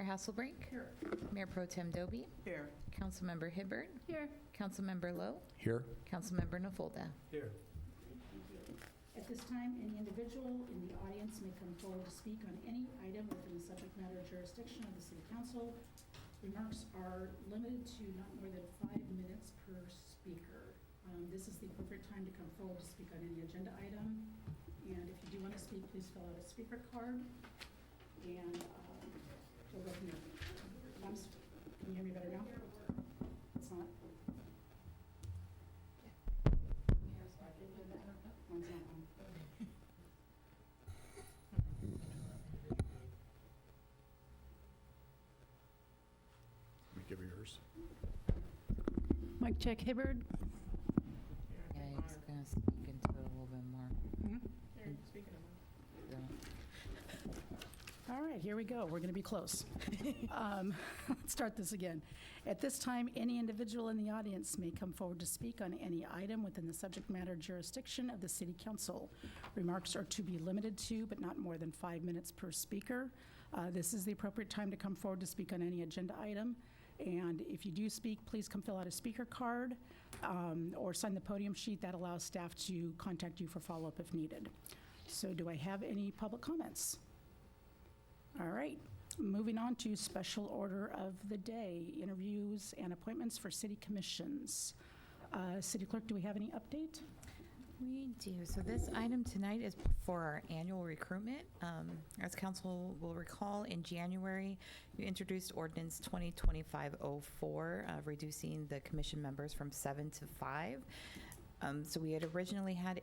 Hasselbrink. Here. Mayor Pro Tem Doby. Here. Councilmember Hibbert. Here. Councilmember Lowe. Here. Councilmember Nafolda. Here. At this time, any individual in the audience may come forward to speak on any item within the subject matter jurisdiction of the City Council. Remarks are limited to not more than 5 minutes per speaker. This is the appropriate time to come forward to speak on any agenda item. And if you do want to speak, please fill out a speaker card. And we'll go from there. Can you hear me better now? It's not? Mine's not on. Let me give you yours. Mic check, Hibbert. Yeah, he's going to speak into it a little bit more. All right, here we go. We're going to be close. Let's start this again. At this time, any individual in the audience may come forward to speak on any item within the subject matter jurisdiction of the City Council. Remarks are to be limited to, but not more than 5 minutes per speaker. This is the appropriate time to come forward to speak on any agenda item. And if you do speak, please come fill out a speaker card or sign the podium sheet. That allows staff to contact you for follow-up if needed. So do I have any public comments? All right, moving on to special order of the day, interviews and appointments for city commissions. City Clerk, do we have any update? We do. So this item tonight is for our annual recruitment. As council will recall, in January, you introduced ordinance 2025-04, reducing the commission members from 7 to 5. So we had originally had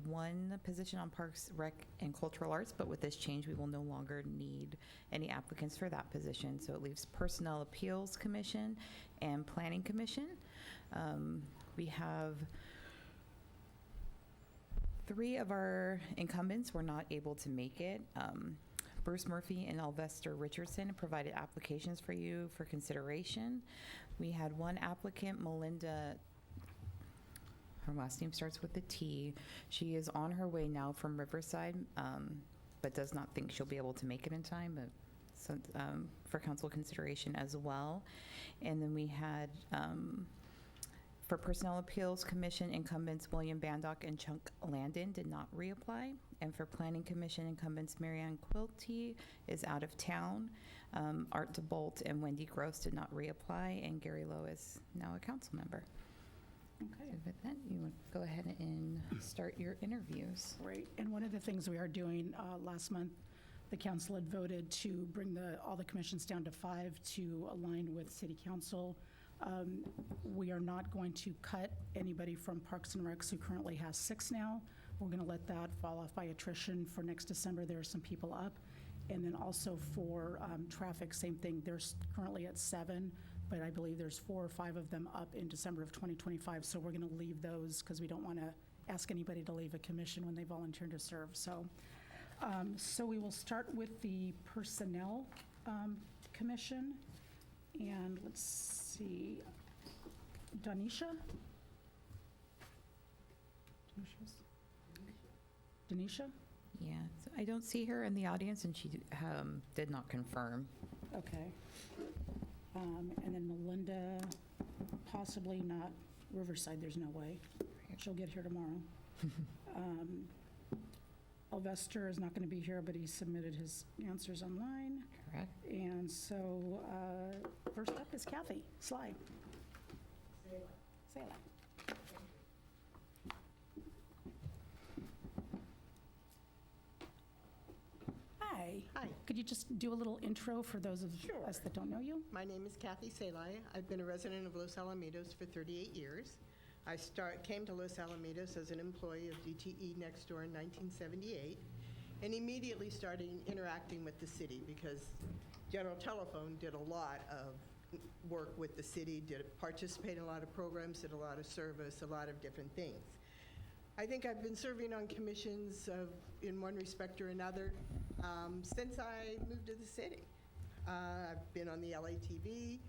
one position on Parks, Rec, and Cultural Arts, but with this change, we will no longer need any applicants for that position. So it leaves Personnel Appeals Commission and Planning Commission. We have 3 of our incumbents were not able to make it. Bruce Murphy and Elvester Richardson provided applications for you for consideration. We had one applicant, Melinda. Her last name starts with a T. She is on her way now from Riverside, but does not think she'll be able to make it in time, but for council consideration as well. And then we had, for Personnel Appeals Commission, incumbents William Bandock and Chunk Landon did not reapply. And for Planning Commission, incumbents Marianne Quilty is out of town. Art DeBolt and Wendy Gross did not reapply, and Gary Lowe is now a council member. Okay. So with that, you would go ahead and start your interviews. Great. And one of the things we are doing, last month, the council had voted to bring all the commissions down to 5 to align with City Council. We are not going to cut anybody from Parks and Recs who currently has 6 now. We're going to let that fall off by attrition for next December. There are some people up. And then also for traffic, same thing. There's currently at 7, but I believe there's 4 or 5 of them up in December of 2025. So we're going to leave those because we don't want to ask anybody to leave a commission when they volunteer to serve. So, so we will start with the Personnel Commission. And let's see, Denisha? Denisha? Yeah, so I don't see her in the audience, and she did not confirm. Okay. And then Melinda, possibly not Riverside, there's no way. She'll get here tomorrow. Elvester is not going to be here, but he submitted his answers online. Correct. And so first up is Kathy Sly. Sayla. Hi. Hi. Could you just do a little intro for those of us that don't know you? My name is Kathy Salai. I've been a resident of Los Alamitos for 38 years. I came to Los Alamitos as an employee of DTE next door in 1978 and immediately started interacting with the city because General Telephone did a lot of work with the city, participated in a lot of programs, did a lot of service, a lot of different things. I think I've been serving on commissions in one respect or another since I moved to the city. I've been on the LATV.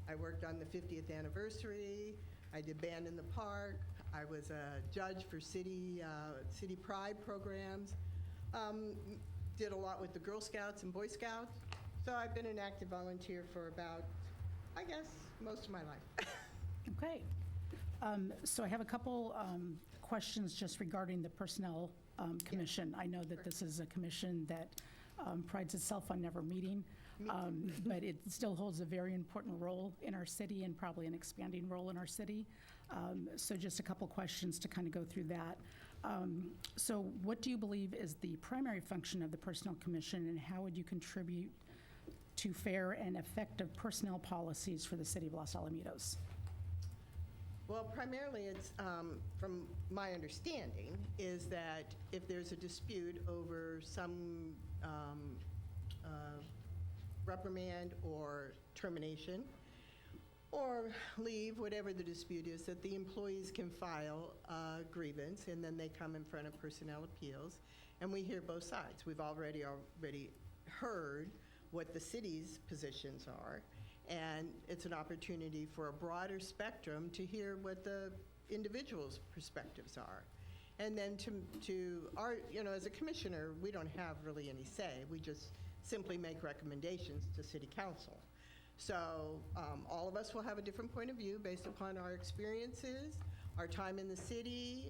I worked on the 50th anniversary. I did Band in the Park. I was a judge for city Pride programs. Did a lot with the Girl Scouts and Boy Scouts. So I've been an active volunteer for about, I guess, most of my life. Okay. So I have a couple questions just regarding the Personnel Commission. I know that this is a commission that prides itself on never meeting, but it still holds a very important role in our city and probably an expanding role in our city. So just a couple questions to kind of go through that. So what do you believe is the primary function of the Personnel Commission, and how would you contribute to fair and effective personnel policies for the City of Los Alamitos? Well, primarily, it's, from my understanding, is that if there's a dispute over some reprimand or termination or leave, whatever the dispute is, that the employees can file a grievance, and then they come in front of Personnel Appeals, and we hear both sides. We've already heard what the city's positions are, and it's an opportunity for a broader spectrum to hear what the individual's perspectives are. And then to our, as a commissioner, we don't have really any say. We just simply make recommendations to city council. So all of us will have a different point of view based upon our experiences, our time in the city,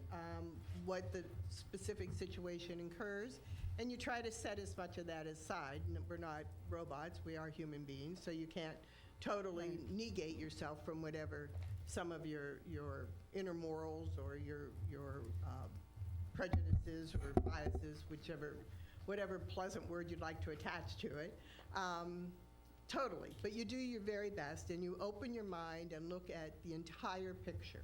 what the specific situation incurs, and you try to set as much of that aside. We're not robots, we are human beings, so you can't totally negate yourself from whatever some of your inner morals or your prejudices or biases, whatever pleasant word you'd like to attach to it. Totally, but you do your very best, and you open your mind and look at the entire picture.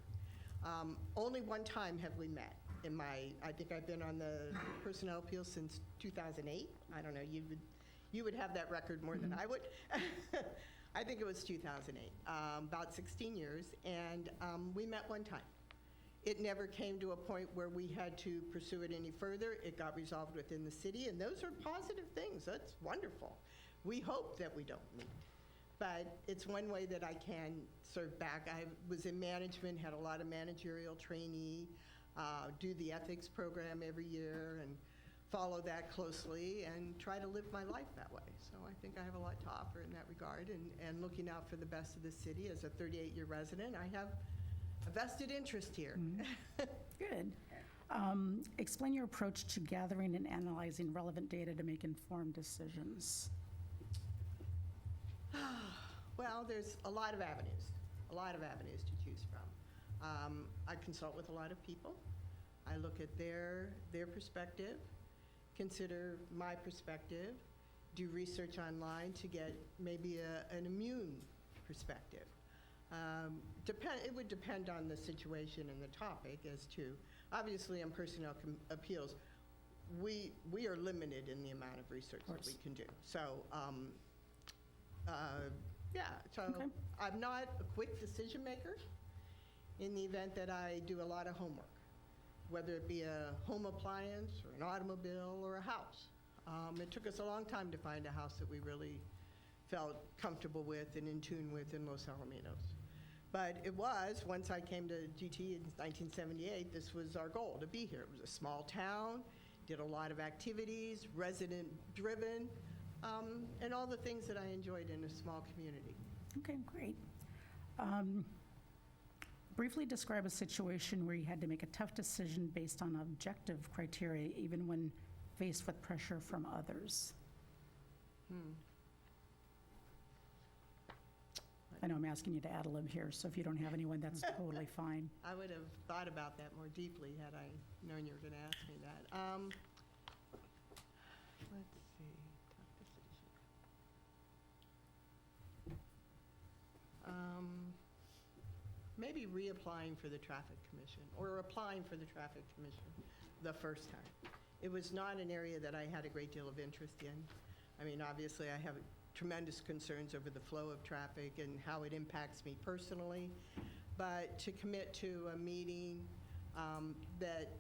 Only one time have we met. I think I've been on the Personnel Appeals since 2008. I don't know, you would have that record more than I would. I think it was 2008, about 16 years, and we met one time. It never came to a point where we had to pursue it any further. It got resolved within the city, and those are positive things. That's wonderful. We hope that we don't meet, but it's one way that I can serve back. I was in management, had a lot of managerial trainee, do the ethics program every year, and follow that closely and try to live my life that way. So I think I have a lot to offer in that regard, and looking out for the best of the city. As a 38-year resident, I have a vested interest here. Good. Explain your approach to gathering and analyzing relevant data to make informed decisions. Well, there's a lot of avenues to choose from. I consult with a lot of people. I look at their perspective, consider my perspective, do research online to get maybe an immune perspective. It would depend on the situation and the topic as to, obviously on Personnel Appeals, we are limited in the amount of research that we can do. So, Okay. I'm not a quick decision maker in the event that I do a lot of homework, whether it be a home appliance or an automobile or a house. It took us a long time to find a house that we really felt comfortable with and in tune with in Los Alamitos. But it was, once I came to GT in 1978, this was our goal, to be here. It was a small town, did a lot of activities, resident-driven, and all the things that I enjoyed in a small community. Okay, great. Briefly describe a situation where you had to make a tough decision based on objective criteria, even when faced with pressure from others. I know I'm asking you to ad lib here, so if you don't have anyone, that's totally fine. I would have thought about that more deeply had I known you were going to ask me that. Let's see, tough decision. Maybe reapplying for the Traffic Commission, or applying for the Traffic Commission the first time. It was not an area that I had a great deal of interest in. I mean, obviously, I have tremendous concerns over the flow of traffic and how it impacts me personally, but to commit to a meeting that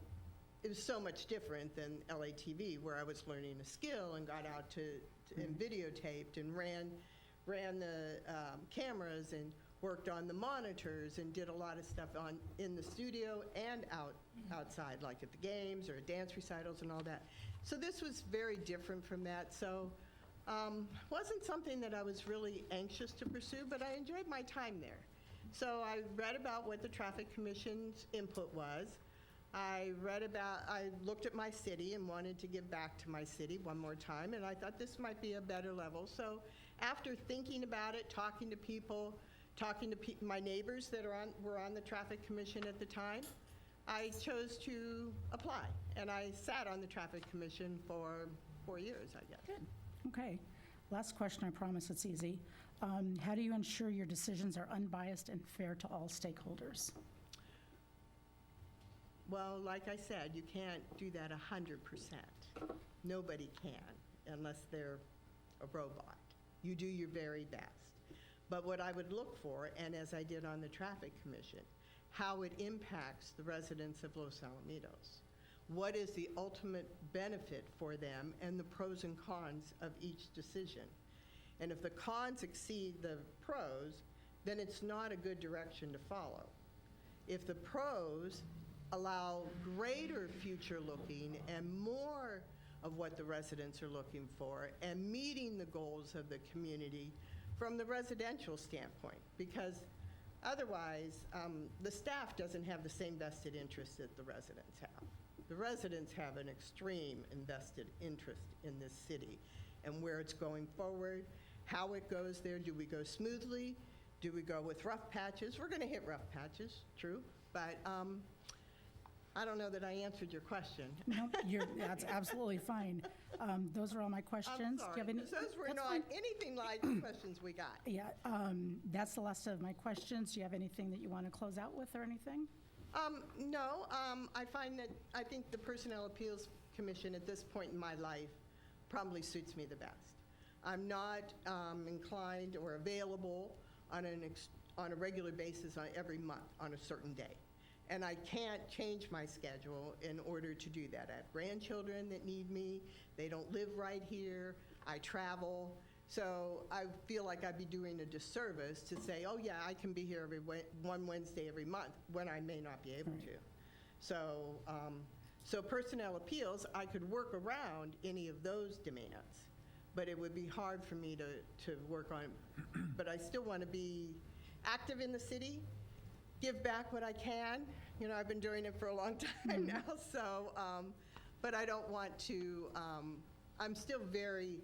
it was so much different than LATV, where I was learning a skill and got out and videotaped and ran the cameras and worked on the monitors and did a lot of stuff in the studio and outside, like at the games or at dance recitals and all that. So this was very different from that. So Wasn't something that I was really anxious to pursue, but I enjoyed my time there. So I read about what the Traffic Commission's input was. I looked at my city and wanted to give back to my city one more time, and I thought this might be a better level. So after thinking about it, talking to people, my neighbors that were on the Traffic Commission at the time, I chose to apply, and I sat on the Traffic Commission for 4 years, I guess. Good. Okay. Last question, I promise it's easy. How do you ensure your decisions are unbiased and fair to all stakeholders? Well, like I said, you can't do that 100%. Nobody can unless they're a robot. You do your very best. But what I would look for, and as I did on the Traffic Commission, how it impacts the residents of Los Alamitos. What is the ultimate benefit for them and the pros and cons of each decision? And if the cons exceed the pros, then it's not a good direction to follow. If the pros allow greater future looking and more of what the residents are looking for and meeting the goals of the community from the residential standpoint, because otherwise the staff doesn't have the same vested interest that the residents have. The residents have an extreme invested interest in this city and where it's going forward, how it goes there. Do we go smoothly? Do we go with rough patches? We're going to hit rough patches, true, but I don't know that I answered your question. No, that's absolutely fine. Those are all my questions. I'm Do you sorry, have any- because those were That's not fine. anything like the questions we got. Yeah, that's the last of my questions. Do you have anything that you want to close out with or anything? No, I think the Personnel Appeals Commission at this point in my life probably suits me the best. I'm not inclined or available on a regular basis every month on a certain day. And I can't change my schedule in order to do that. I have grandchildren that need me. They don't live right here. I travel. So I feel like I'd be doing a disservice to say, oh, yeah, I can be here one Wednesday every month when I may not be able to. So personnel appeals, I could work around any of those demands, but it would be hard for me to work on. But I still want to be active in the city, give back what I can. You know, I've been doing it for a long time now, so, but I don't want to, I'm still very,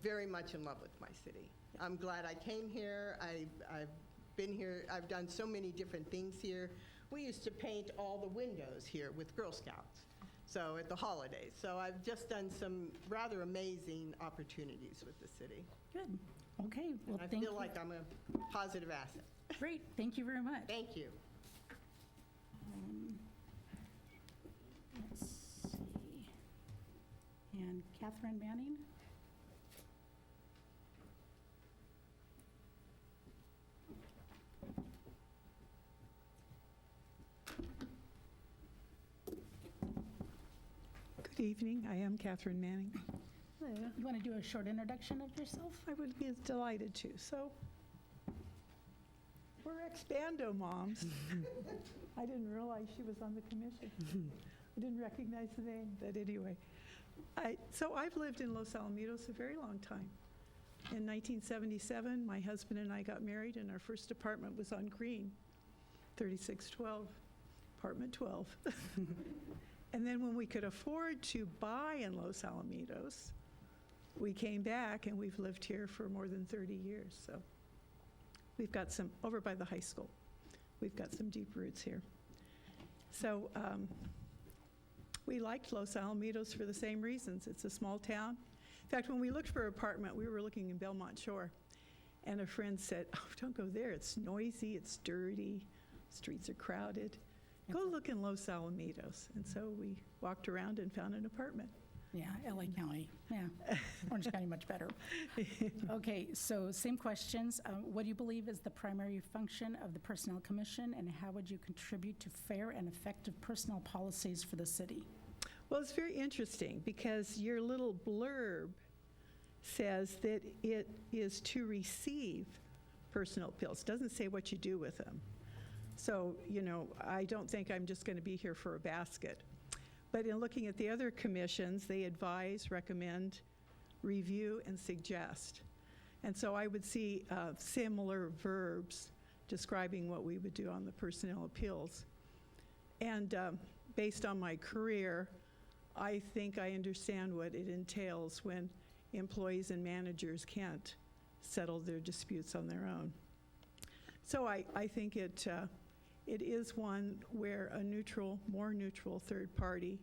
very much in love with my city. I'm glad I came here. I've been here, I've done so many different things here. We used to paint all the windows here with Girl Scouts, so at the holidays. So I've just done some rather amazing opportunities with the city. Good. Okay, well, I thank you. feel like I'm a positive asset. Great, thank you very much. Thank you. Let's see. And Catherine Manning? Good evening. I am Catherine Manning. Hello. You want to do a short introduction of yourself? I would be delighted to. So, we're ex-bando moms. I didn't realize she was on the commission. I didn't recognize the name, but anyway. So I've lived in Los Alamitos a very long time. In 1977, my husband and I got married, and our first apartment was on Green, 3612, apartment 12. And then when we could afford to buy in Los Alamitos, we came back, and we've lived here for more than 30 years. So we've got some, over by the high school, we've got some deep roots here. So we liked Los Alamitos for the same reasons. It's a small town. In fact, when we looked for an apartment, we were looking in Belmont Shore, and a friend said, oh, don't go there. It's noisy, it's dirty, streets are crowded. Go look in Los Alamitos. And so we walked around and found an apartment. Yeah, LA County, yeah. Orange County, much better. Okay, so same questions. What do you believe is the primary function of the Personnel Commission, and how would you contribute to fair and effective personnel policies for the city? Well, it's very interesting because your little blurb says that it is to receive personal appeals. It doesn't say what you do with them. So, you know, I don't think I'm just going to be here for a basket. But in looking at the other commissions, they advise, recommend, review, and suggest. And so I would see similar verbs describing what we would do on the personnel appeals. And based on my career, I think I understand what it entails when employees and managers can't settle their disputes on their own. So I think it is one where a neutral, more neutral third party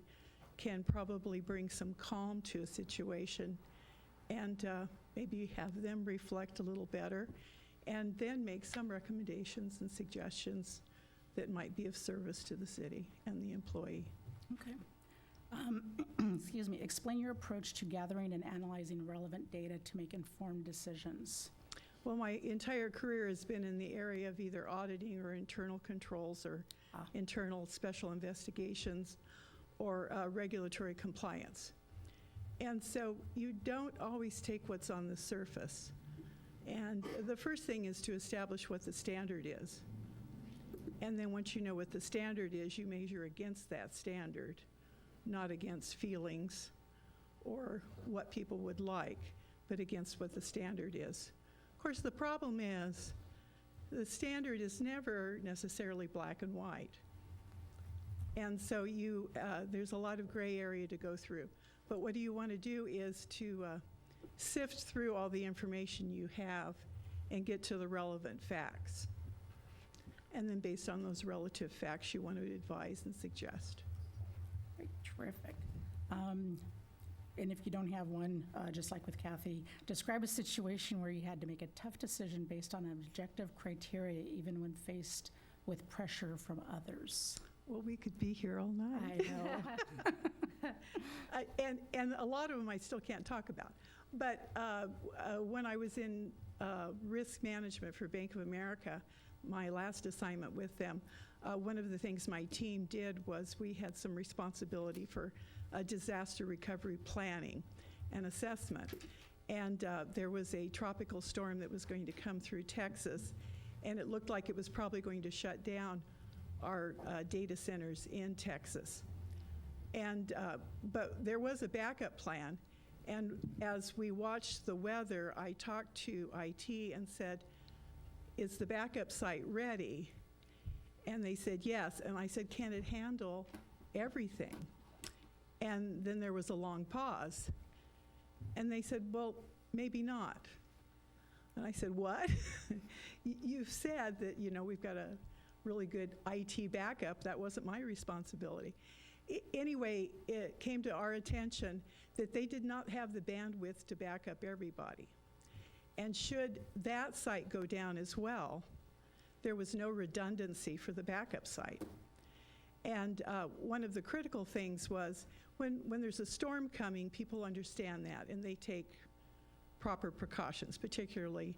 can probably bring some calm to a situation and maybe have them reflect a little better and then make some recommendations and suggestions that might be of service to the city and the employee. Okay. Excuse me. Explain your approach to gathering and analyzing relevant data to make informed decisions. Well, my entire career has been in the area of either auditing or internal controls or internal special investigations or regulatory compliance. And so you don't always take what's on the surface. And the first thing is to establish what the standard is. And then once you know what the standard is, you measure against that standard, not against feelings or what people would like, but against what the standard is. Of course, the problem is the standard is never necessarily black and white. And so there's a lot of gray area to go through. But what you want to do is to sift through all the information you have and get to the relevant facts. And then based on those relative facts, you want to advise and suggest. Great, terrific. And if you don't have one, just like with Kathy, describe a situation where you had to make a tough decision based on objective criteria, even when faced with pressure from others. Well, we could be here all night. I know. And a lot of them I still can't talk about. But when I was in risk management for Bank of America, my last assignment with them, one of the things my team did was we had some responsibility for disaster recovery planning and assessment. And there was a tropical storm that was going to come through Texas, and it looked like it was probably going to shut down our data centers in Texas. And but there was a backup plan. And as we watched the weather, I talked to IT and said, "Is the backup site ready?" And they said, "Yes." And I said, "Can it handle everything?" And then there was a long pause. And they said, "Well, maybe not." And I said, "What?" "You've said that, we've got a really good IT backup. That wasn't my responsibility." Anyway, it came to our attention that they did not have the bandwidth to back up everybody. And should that site go down as well, there was no redundancy for the backup site. And one of the critical things was when there's a storm coming, people understand that and they take proper precautions, particularly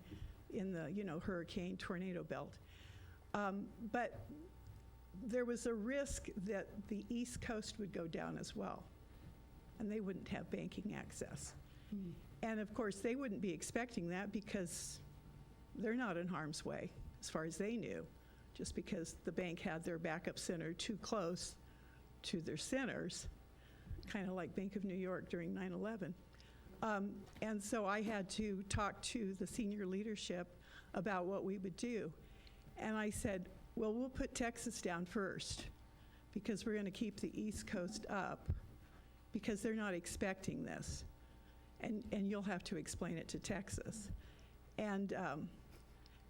in the hurricane tornado belt. But there was a risk that the East Coast would go down as well, and they wouldn't have banking access. And of course, they wouldn't be expecting that because they're not in harm's way, as far as they knew, just because the bank had their backup center too close to their centers, kind of like Bank of New York during 9/11. And so I had to talk to the senior leadership about what we would do. And I said, "Well, we'll put Texas down first because we're going to keep the East Coast up because they're not expecting this. And you'll have to explain it to Texas." And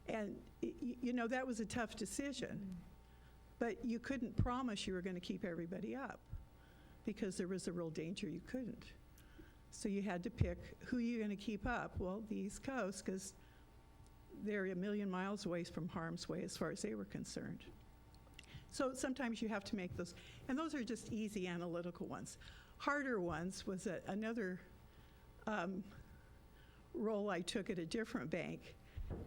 that was a tough decision. But you couldn't promise you were going to keep everybody up because there was a real danger you couldn't. So you had to pick who you're going to keep up. Well, the East Coast, because they're a million miles away from harm's way as far as they were concerned. So sometimes you have to make those, and those are just easy analytical ones. Harder ones was another role I took at a different bank,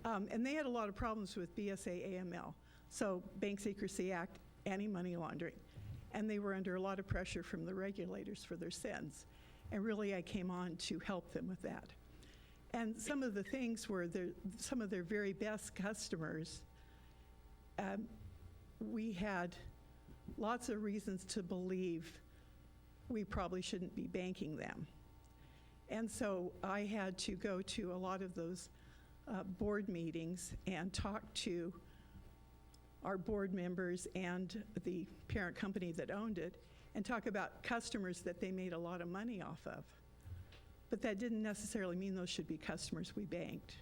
and they had a lot of problems with BSA AML, so Bank Secrecy Act, anti-money laundering, and they were under a lot of pressure from the regulators for their sins, and really I came on to help them with that. And some of the things were some of their very best customers, we had lots of reasons to believe we probably shouldn't be banking them. And so I had to go to a lot of those board meetings and talk to our board members and the parent company that owned it and talk about customers that they made a lot of money off of. But that didn't necessarily mean those should be customers we banked.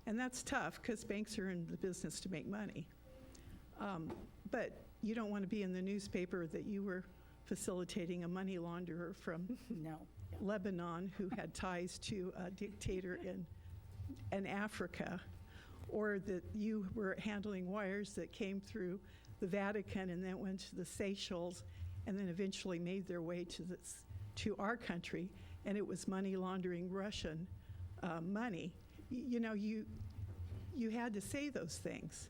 And that's tough because banks are in the business to make money. But you don't want to be in the newspaper that you were facilitating a money launderer from No. Lebanon who had ties to a dictator in Africa, or that you were handling wires that came through the Vatican and then went to the Seychelles and then eventually made their way to our country, and it was money laundering Russian money. You know, you had to say those things.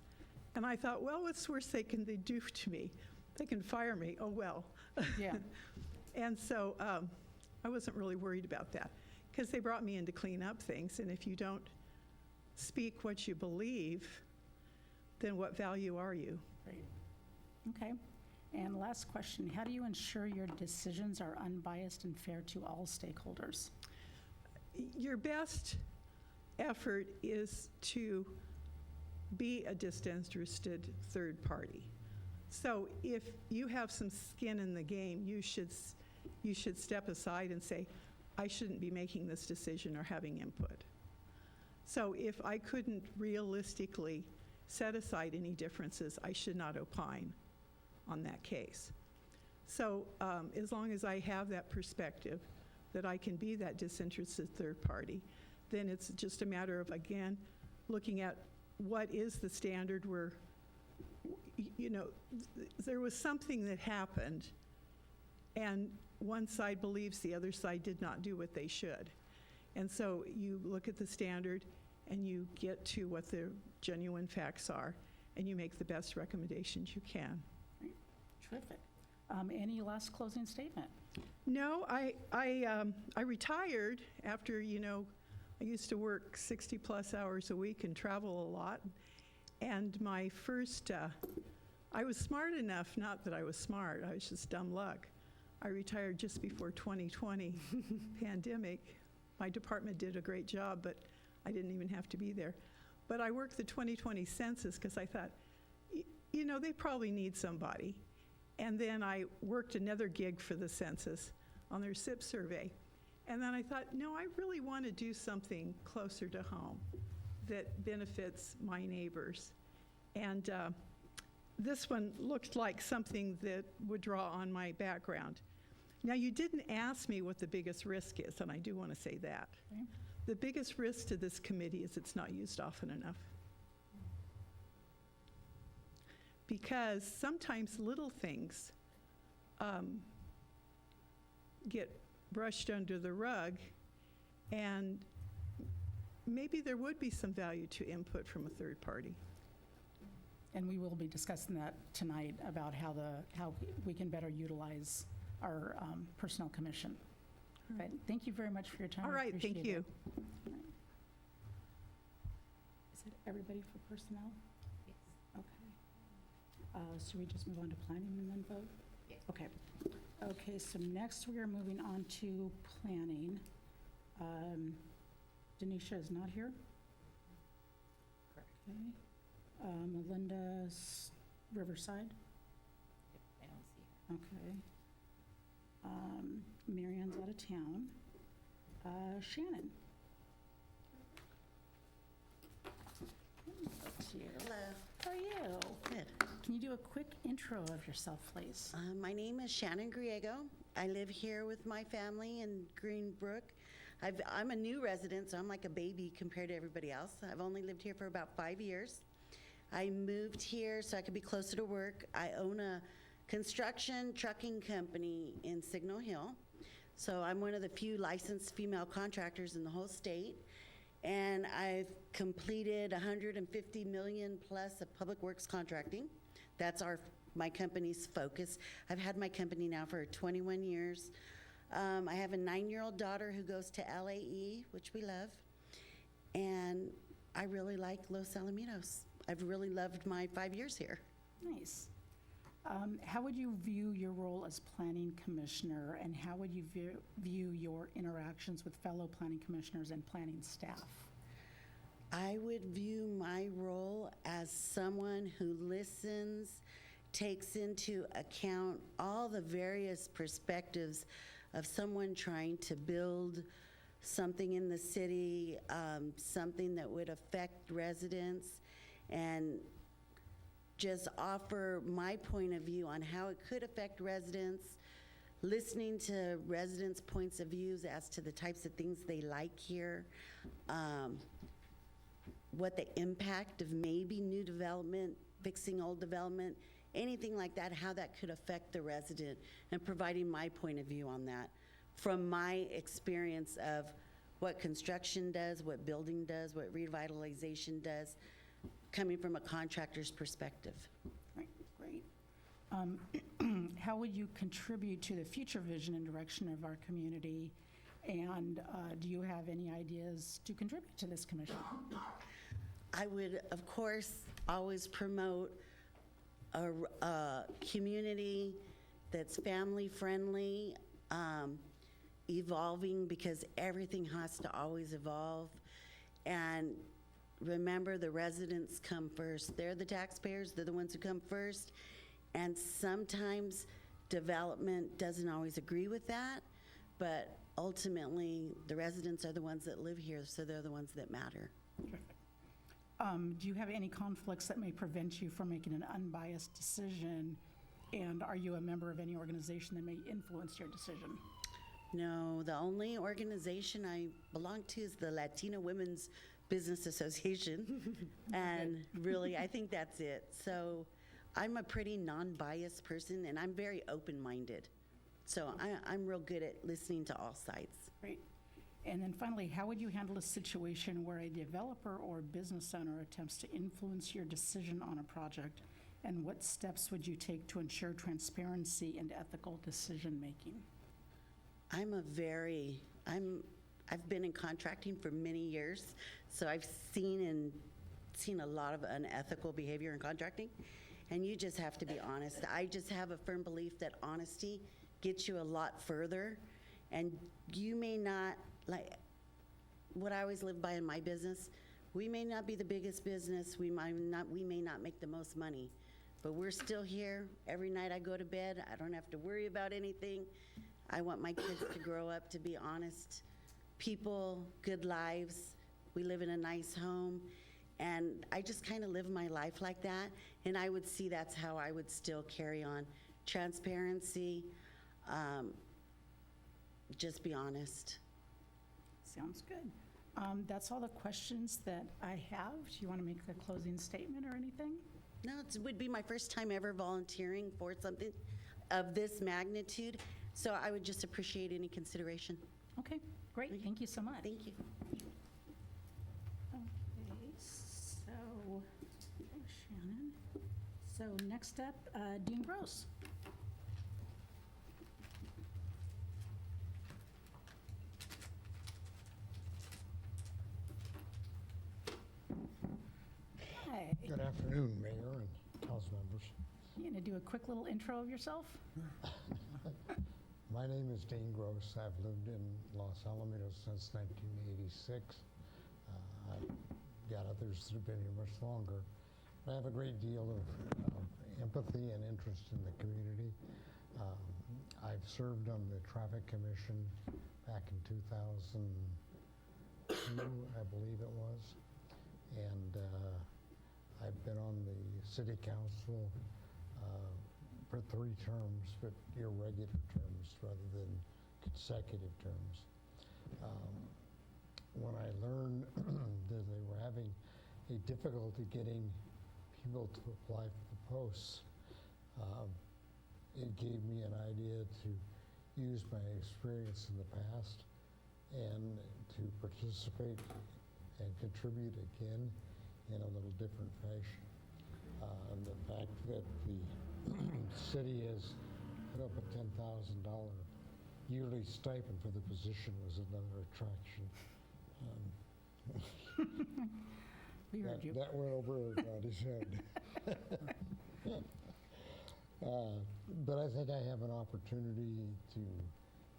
And I thought, well, what's the worst they do to me? They can fire me. Oh, well. Yeah. And so I wasn't really worried about that because they brought me in to clean up things. And if you don't speak what you believe, then what value are you? Great. Okay. And last question, how do you ensure your decisions are unbiased and fair to all stakeholders? Your best effort is to be a disinterested third party. So if you have some skin in the game, you should step aside and say, I shouldn't be making this decision or having input. So if I couldn't realistically set aside any differences, I should not opine on that case. So as long as I have that perspective that I can be that disinterested third party, then it's just a matter of, again, looking at what is the standard where, you know, there was something that happened and one side believes the other side did not do what they should. And so you look at the standard and you get to what the genuine facts are and you make the best recommendations you can. Terrific. Any last closing statement? No, I retired after, you know, I used to work 60 plus hours a week and travel a lot. And my first, I was smart enough, not that I was smart, I was just dumb luck. I retired just before 2020 pandemic. My department did a great job, but I didn't even have to be there. But I worked the 2020 census because I thought, you know, they probably need somebody. And then I worked another gig for the census on their SIP survey. And then I thought, no, I really want to do something closer to home that benefits my neighbors. And this one looked like something that would draw on my background. Now, you didn't ask me what the biggest risk is, and I do want to say that. Okay. The biggest risk to this committee is it's not used often enough. Because sometimes little things get brushed under the rug, and maybe there would be some value to input from a third party. And we will be discussing that tonight about how we can better utilize our personnel commission. But thank you very much for your time. All I right, thank appreciate you. it. Is it everybody for personnel? Yes. Okay. So we just move on to planning and then vote? Yes. Okay. Okay, so next we are moving on to planning. Denisha is not here? Correct. Okay. Melinda's Riverside? I don't see her. Okay. Marianne's out of town. Shannon? Hello. How are you? Good. Can you do a quick intro of yourself, please? My name is Shannon Griego. I live here with my family in Greenbrook. I'm a new resident, so I'm like a baby compared to everybody else. I've only lived here for about 5 years. I moved here so I could be closer to work. I own a construction trucking company in Signal Hill. So I'm one of the few licensed female contractors in the whole state. And I've completed 150 million plus of public works contracting. That's my company's focus. I've had my company now for 21 years. I have a 9-year-old daughter who goes to LAE, which we love. And I really like Los Alamitos. I've really loved my 5 years here. Nice. How would you view your role as planning commissioner, and how would you view your interactions with fellow planning commissioners and planning staff? I would view my role as someone who listens, takes into account all the various perspectives of someone trying to build something in the city, something that would affect residents, and just offer my point of view on how it could affect residents, listening to residents' points of views as to the types of things they like here, what the impact of maybe new development, fixing old development, anything like that, how that could affect the resident, and providing my point of view on that from my experience of what construction does, what building does, what revitalization does, coming from a contractor's perspective. Right, great. How would you contribute to the future vision and direction of our community? And do you have any ideas to contribute to this commission? I would, of course, always promote a community that's family-friendly, evolving, because everything has to always evolve. And remember, the residents come first. They're the taxpayers. They're the ones who come first. And sometimes development doesn't always agree with that, but ultimately, the residents are the ones that live here, so they're the ones that matter. Terrific. Do you have any conflicts that may prevent you from making an unbiased decision? And are you a member of any organization that may influence your decision? No, the only organization I belong to is the Latina Women's Business Association. And really, I think that's it. So I'm a pretty non-biased person, and I'm very open-minded. So I'm real good at listening to all sides. Great. And then finally, how would you handle a situation where a developer or business owner attempts to influence your decision on a project? And what steps would you take to ensure transparency and ethical decision-making? I've been in contracting for many years, so I've seen a lot of unethical behavior in contracting, and you just have to be honest. I just have a firm belief that honesty gets you a lot further, and you may not, like what I always live by in my business, we may not be the biggest business, we may not make the most money, but we're still here. Every night I go to bed, I don't have to worry about anything. I want my kids to grow up to be honest people, good lives. We live in a nice home, and I just kind of live my life like that, and I would see that's how I would still carry on. Transparency, just be honest. Sounds good. That's all the questions that I have. Do you want to make a closing statement or anything? No, it would be my first time ever volunteering for something of this magnitude, so I would just appreciate any consideration. Okay, great. Thank you so much. Thank you. Okay, so, thanks, Shannon. So next up, Dean Gross. Hi. Good afternoon, Mayor and council members. You gonna do a quick little intro of yourself? My name is Dean Gross. I've lived in Los Alamitos since 1986. I've got others that have been here much longer. I have a great deal of empathy and interest in the community. I've served on the Traffic Commission back in 2002, I believe it was. And I've been on the City Council for 3 terms, but irregular terms rather than consecutive terms. When I learned that they were having a difficulty getting people to apply for the posts, it gave me an idea to use my experience in the past and to participate and contribute again in a little different fashion. The fact that the city has put up a $10,000 yearly stipend for the position was another attraction. We heard you. That went over everybody's head. But I think I have an opportunity to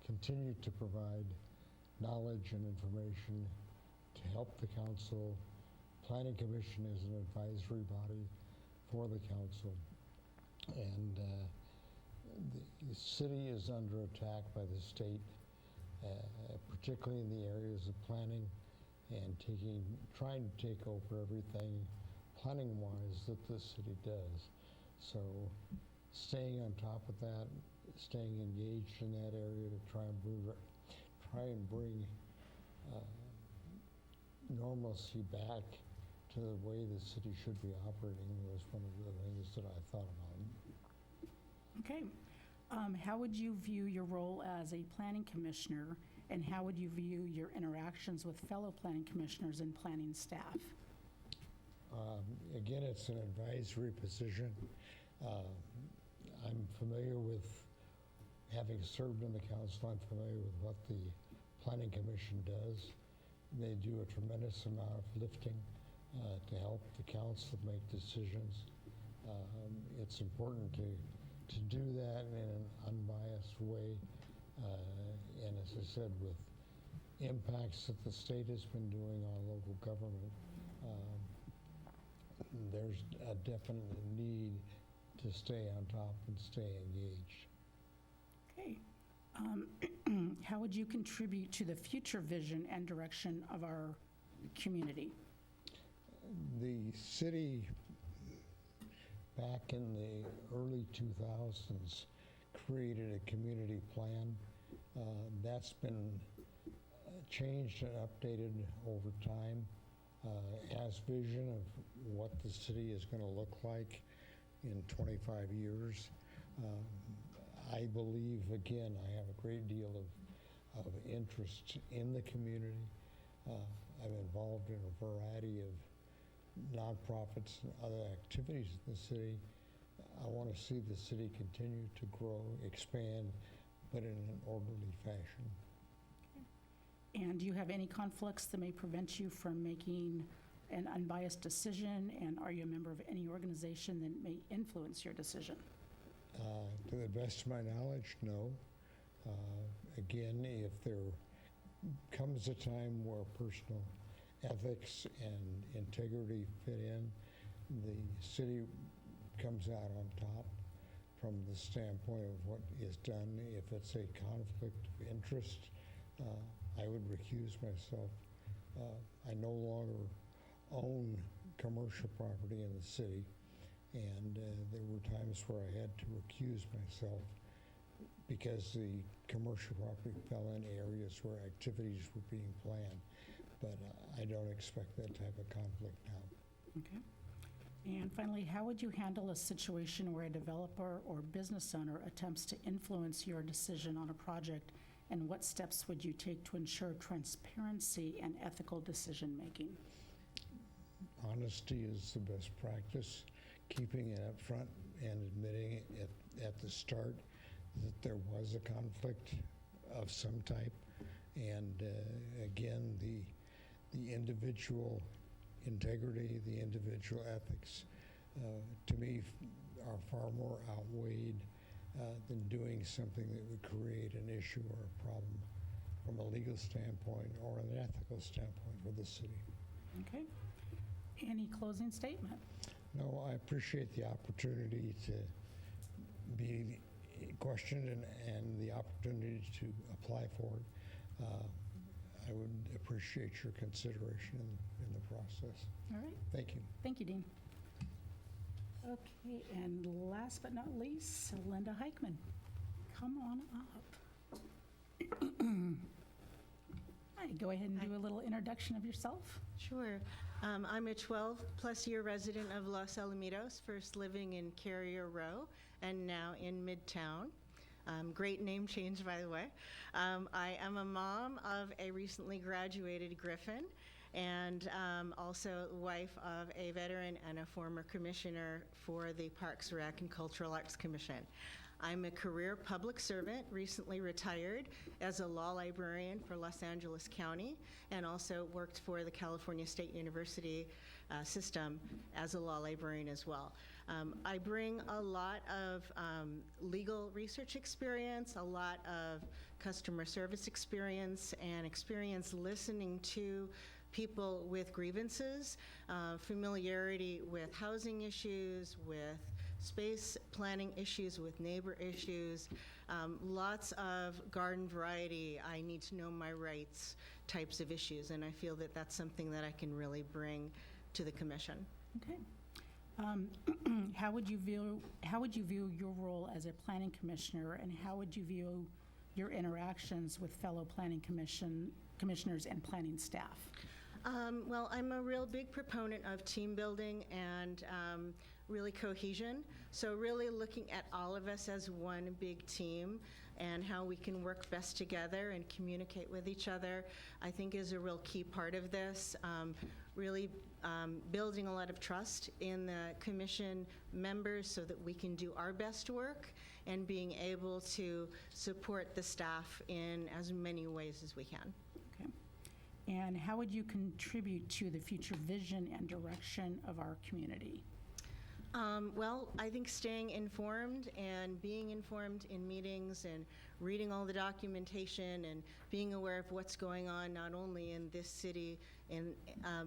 continue to provide knowledge and information to help the council. Planning Commission is an advisory body for the council. And the city is under attack by the state, particularly in the areas of planning and trying to take over everything planning-wise that the city does. So staying on top of that, staying engaged in that area to try and bring normalcy back to the way the city should be operating was one of the things that I thought about. Okay. How would you view your role as a planning commissioner, and how would you view your interactions with fellow planning commissioners and planning staff? Again, it's an advisory position. I'm familiar with, having served in the council, I'm familiar with what the Planning Commission does. They do a tremendous amount of lifting to help the council make decisions. It's important to do that in an unbiased way. And as I said, with impacts that the state has been doing on local government, there's a definite need to stay on top and stay engaged. Okay. How would you contribute to the future vision and direction of our community? The city, back in the early 2000s, created a community plan. That's been changed and updated over time as vision of what the city is going to look like in 25 years. I believe, again, I have a great deal of interest in the community. I'm involved in a variety of nonprofits and other activities in the city. I want to see the city continue to grow, expand, but in an orderly fashion. And do you have any conflicts that may prevent you from making an unbiased decision? And are you a member of any organization that may influence your decision? To the best of my knowledge, no. Again, if there comes a time where personal ethics and integrity fit in, the city comes out on top from the standpoint of what is done. If it's a conflict of interest, I would recuse myself. I no longer own commercial property in the city, and there were times where I had to recuse myself because the commercial property fell in areas where activities were being planned. But I don't expect that type of conflict now. Okay. And finally, how would you handle a situation where a developer or business owner attempts to influence your decision on a project, and what steps would you take to ensure transparency and ethical decision-making? Honesty is the best practice. Keeping it up front and admitting it at the start that there was a conflict of some type. And again, the individual integrity, the individual ethics, to me, are far more outweighed than doing something that would create an issue or a problem from a legal standpoint or an ethical standpoint for the city. Okay. Any closing statement? No, I appreciate the opportunity to be questioned and the opportunity to apply for it. I would appreciate your consideration in the process. All right. Thank you. Thank you, Dean. Okay, and last but not least, Linda Heichman. Come on up. Hi, go ahead and do a little introduction of yourself. Sure. I'm a 12-plus year resident of Los Alamitos, first living in Carrier Row and now in Midtown. Great name change, by the way. I am a mom of a recently graduated Griffin and also wife of a veteran and a former commissioner for the Parks, Rec, and Cultural Arts Commission. I'm a career public servant, recently retired as a law librarian for Los Angeles County, and also worked for the California State University system as a law librarian as well. I bring a lot of legal research experience, a lot of customer service experience, and experience listening to people with grievances, familiarity with housing issues, with space planning issues, with neighbor issues, lots of garden variety, I need to know my rights types of issues, and I feel that that's something that I can really bring to the commission. Okay. How would you view your role as a planning commissioner, and how would you view your interactions with fellow planning commissioners and planning staff? Well, I'm a real big proponent of team building and really cohesion. So really looking at all of us as one big team and how we can work best together and communicate with each other, I think is a real key part of this. Really building a lot of trust in the commission members so that we can do our best work, and being able to support the staff in as many ways as we can. Okay. And how would you contribute to the future vision and direction of our community? Well, I think staying informed and being informed in meetings and reading all the documentation and being aware of what's going on not only in this city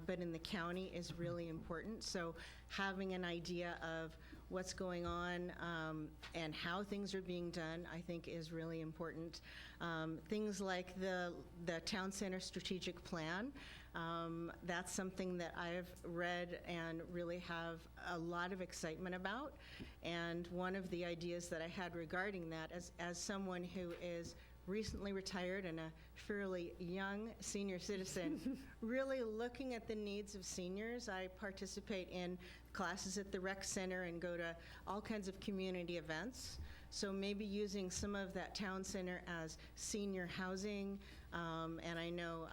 but in the county is really important. So having an idea of what's going on and how things are being done, I think is really important. Things like the Town Center Strategic Plan, that's something that I've read and really have a lot of excitement about. And one of the ideas that I had regarding that, as someone who is recently retired and a fairly young senior citizen, really looking at the needs of seniors. I participate in classes at the rec center and go to all kinds of community events. So maybe using some of that town center as senior housing, and I know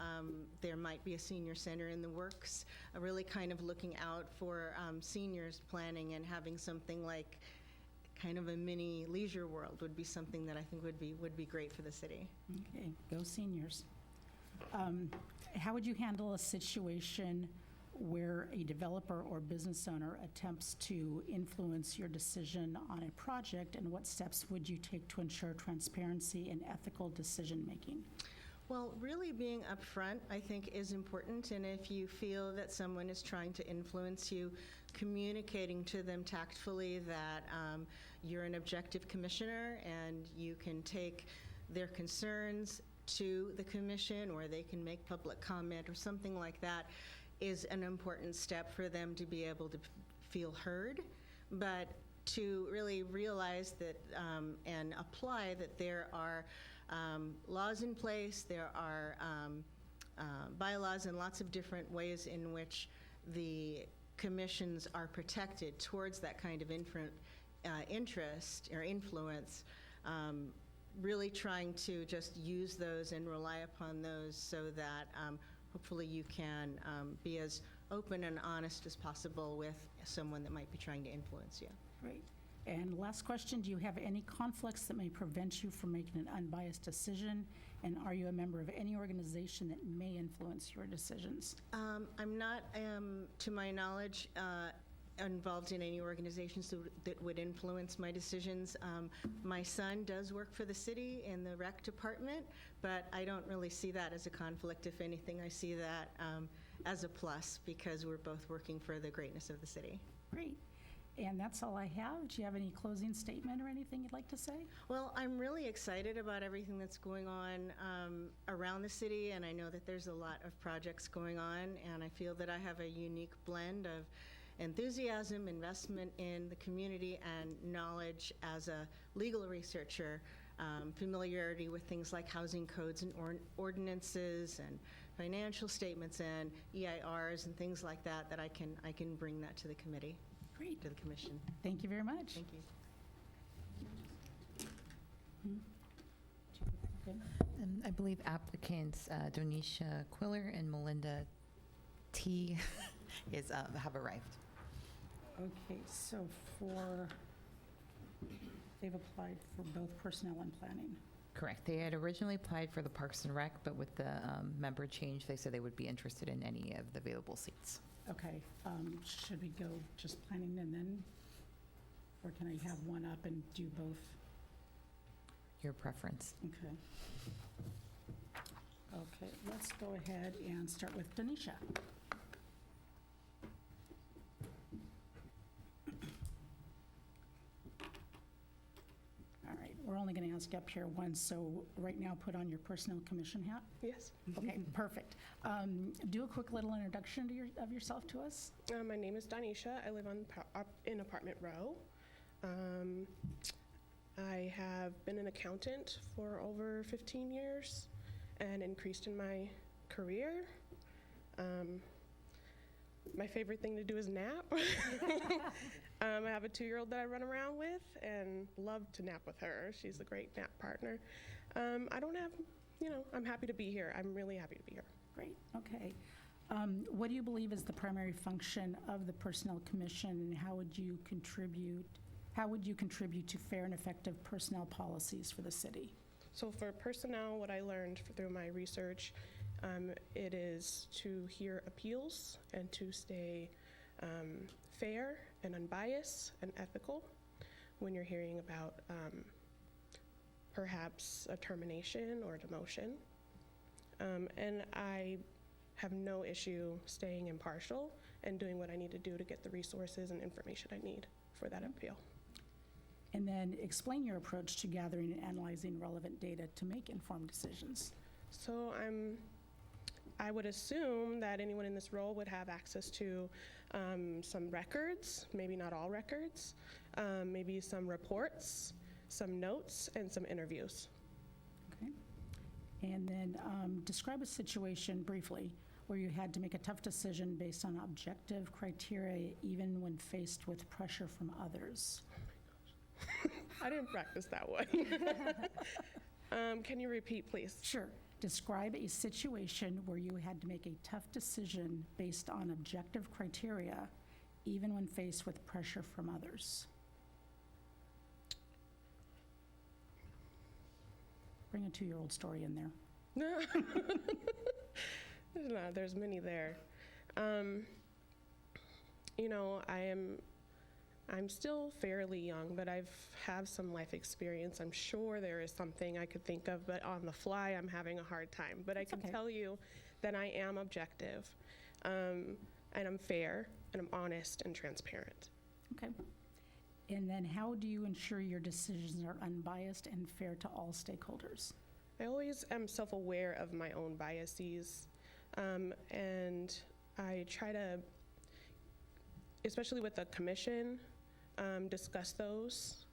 there might be a senior center in the works, really kind of looking out for seniors planning and having something like kind of a mini leisure world would be something that I think would be great for the city. Okay, go seniors. How would you handle a situation where a developer or business owner attempts to influence your decision on a project, and what steps would you take to ensure transparency and ethical decision-making? Well, really being upfront, I think, is important, and if you feel that someone is trying to influence you, communicating to them tactfully that you're an objective commissioner and you can take their concerns to the commission, or they can make public comment or something like that, is an important step for them to be able to feel heard. But to really realize that and apply that there are laws in place, there are bylaws, and lots of different ways in which the commissions are protected towards that kind of interest or influence, really trying to just use those and rely upon those so that hopefully you can be as open and honest as possible with someone that might be trying to influence you. Great. And last question, do you have any conflicts that may prevent you from making an unbiased decision? And are you a member of any organization that may influence your decisions? I'm not, to my knowledge, involved in any organizations that would influence my decisions. My son does work for the city in the rec department, but I don't really see that as a conflict. If anything, I see that as a plus, because we're both working for the greatness of the city. Great. And that's all I have. Do you have any closing statement or anything you'd like to say? Well, I'm really excited about everything that's going on around the city, and I know that there's a lot of projects going on, and I feel that I have a unique blend of enthusiasm, investment in the community, and knowledge as a legal researcher, familiarity with things like housing codes and ordinances and financial statements and EIRs and things like that, that I can bring that to the committee. Great. To the commission. Thank you very much. Thank you. I believe applicants Donisha Quiller and Melinda T. Have arrived. Okay, so they've applied for both personnel and planning. Correct. They had originally applied for the Parks and Rec, but with the member change, they said they would be interested in any of the available seats. Okay, should we go just planning and then Or can I have one up and do both? Your preference. Okay. Okay, let's go ahead and start with Denisha. All right, we're only going to ask up here once, so right now put on your personnel commission hat. Yes. Okay, perfect. Do a quick little introduction of yourself to us. My name is Danisha. I live in apartment row. I have been an accountant for over 15 years and increased in my career. My favorite thing to do is nap. I have a 2-year-old that I run around with and love to nap with her. She's a great nap partner. I don't have, I'm happy to be here. I'm really happy to be here. Great, okay. What do you believe is the primary function of the Personnel Commission, and how would you contribute to fair and effective personnel policies for the city? So for personnel, what I learned through my research, it is to hear appeals and to stay fair and unbiased and ethical when you're hearing about perhaps a termination or a demotion. And I have no issue staying impartial and doing what I need to do to get the resources and information I need for that appeal. And then explain your approach to gathering and analyzing relevant data to make informed decisions. So I would assume that anyone in this role would have access to some records, maybe not all records, maybe some reports, some notes, and some interviews. Okay. And then describe a situation briefly where you had to make a tough decision based on objective criteria, even when faced with pressure from others. I didn't practice that one. Can you repeat, please? Sure. Describe a situation where you had to make a tough decision based on objective criteria, even when faced with pressure from others. Bring a 2-year-old story in there. No, there's many there. I'm still fairly young, but have some life experience. I'm sure there is something I could think of, but on the fly, I'm having a hard time. But I can tell you that I am objective, and I'm fair, and I'm honest and transparent. Okay. And then how do you ensure your decisions are unbiased and fair to all stakeholders? I always am self-aware of my own biases, and I try to, especially with the commission, discuss those,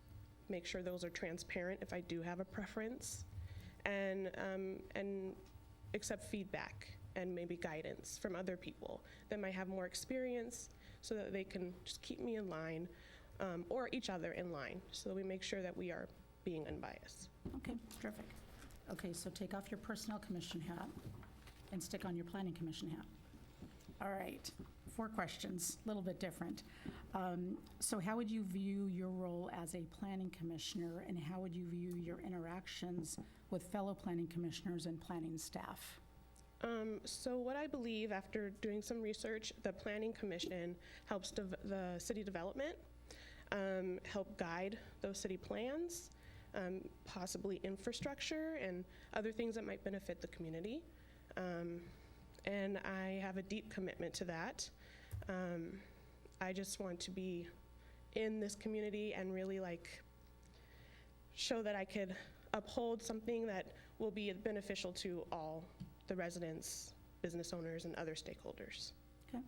make sure those are transparent if I do have a preference, and accept feedback and maybe guidance from other people that might have more experience so that they can just keep me in line, or each other in line, so that we make sure that we are being unbiased. Okay, terrific. Okay, so take off your personnel commission hat and stick on your planning commission hat. All right, 4 questions, a little bit different. So how would you view your role as a planning commissioner, and how would you view your interactions with fellow planning commissioners and planning staff? So what I believe, after doing some research, the Planning Commission helps the city development, help guide those city plans, possibly infrastructure and other things that might benefit the community. And I have a deep commitment to that. I just want to be in this community and really show that I could uphold something that will be beneficial to all the residents, business owners, and other stakeholders. Okay.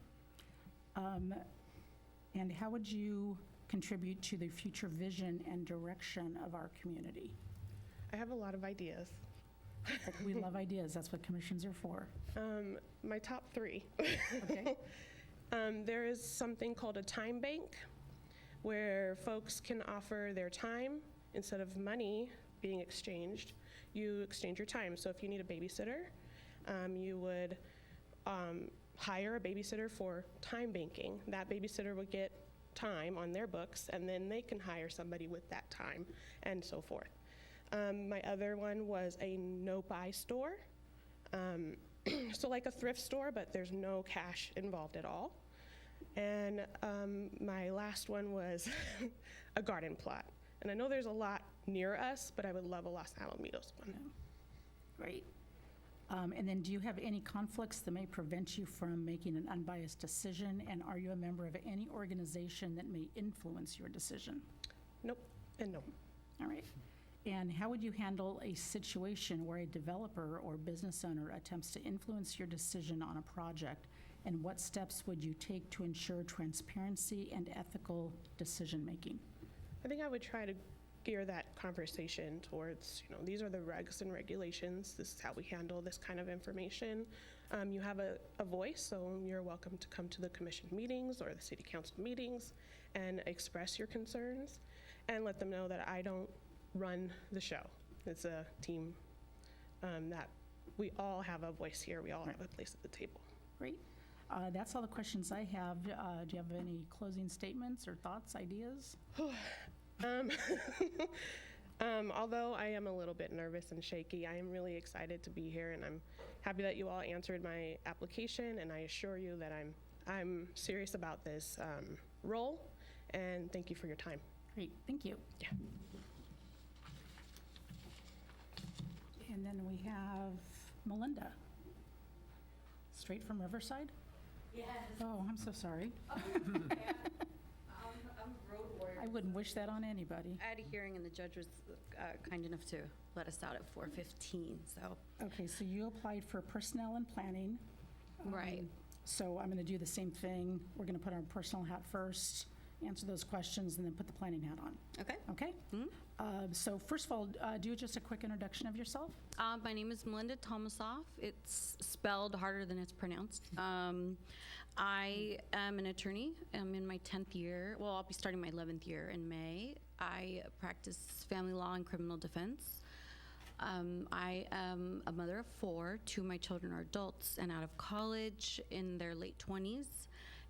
And how would you contribute to the future vision and direction of our community? I have a lot of ideas. We love ideas. That's what commissions are for. My top 3. Okay. There is something called a time bank, where folks can offer their time instead of money being exchanged. You exchange your time. So if you need a babysitter, you would hire a babysitter for time banking. That babysitter would get time on their books, and then they can hire somebody with that time, and so forth. My other one was a no-buy store. So like a thrift store, but there's no cash involved at all. And my last one was a garden plot. And I know there's a lot near us, but I would love a Los Alamitos one. Great. And then do you have any conflicts that may prevent you from making an unbiased decision? And are you a member of any organization that may influence your decision? Nope, and no. All right. And how would you handle a situation where a developer or business owner attempts to influence your decision on a project? And what steps would you take to ensure transparency and ethical decision-making? I think I would try to gear that conversation towards, these are the regs and regulations. This is how we handle this kind of information. You have a voice, so you're welcome to come to the commission meetings or the city council meetings and express your concerns and let them know that I don't run the show. It's a team that we all have a voice here. We all have a place at the table. Great. That's all the questions I have. Do you have any closing statements or thoughts, ideas? Although I am a little bit nervous and shaky, I am really excited to be here, and I'm happy that you all answered my application, and I assure you that I'm serious about this role, and thank you for your time. Great, thank you. Yeah. And then we have Melinda, straight from Riverside? Yes. Oh, I'm so sorry. I'm a road warrior. I wouldn't wish that on anybody. I had a hearing and the judge was kind enough to let us out at 4:15, so. Okay, so you applied for personnel and planning. Right. So I'm going to do the same thing. We're going to put our personnel hat first, answer those questions, and then put the planning hat on. Okay. Okay? So first of all, do just a quick introduction of yourself. My name is Melinda Tomasoff. It's spelled harder than it's pronounced. I am an attorney. I'm in my 10th year. Well, I'll be starting my 11th year in May. I practice family law and criminal defense. I am a mother of 4. 2 of my children are adults and out of college in their late 20s.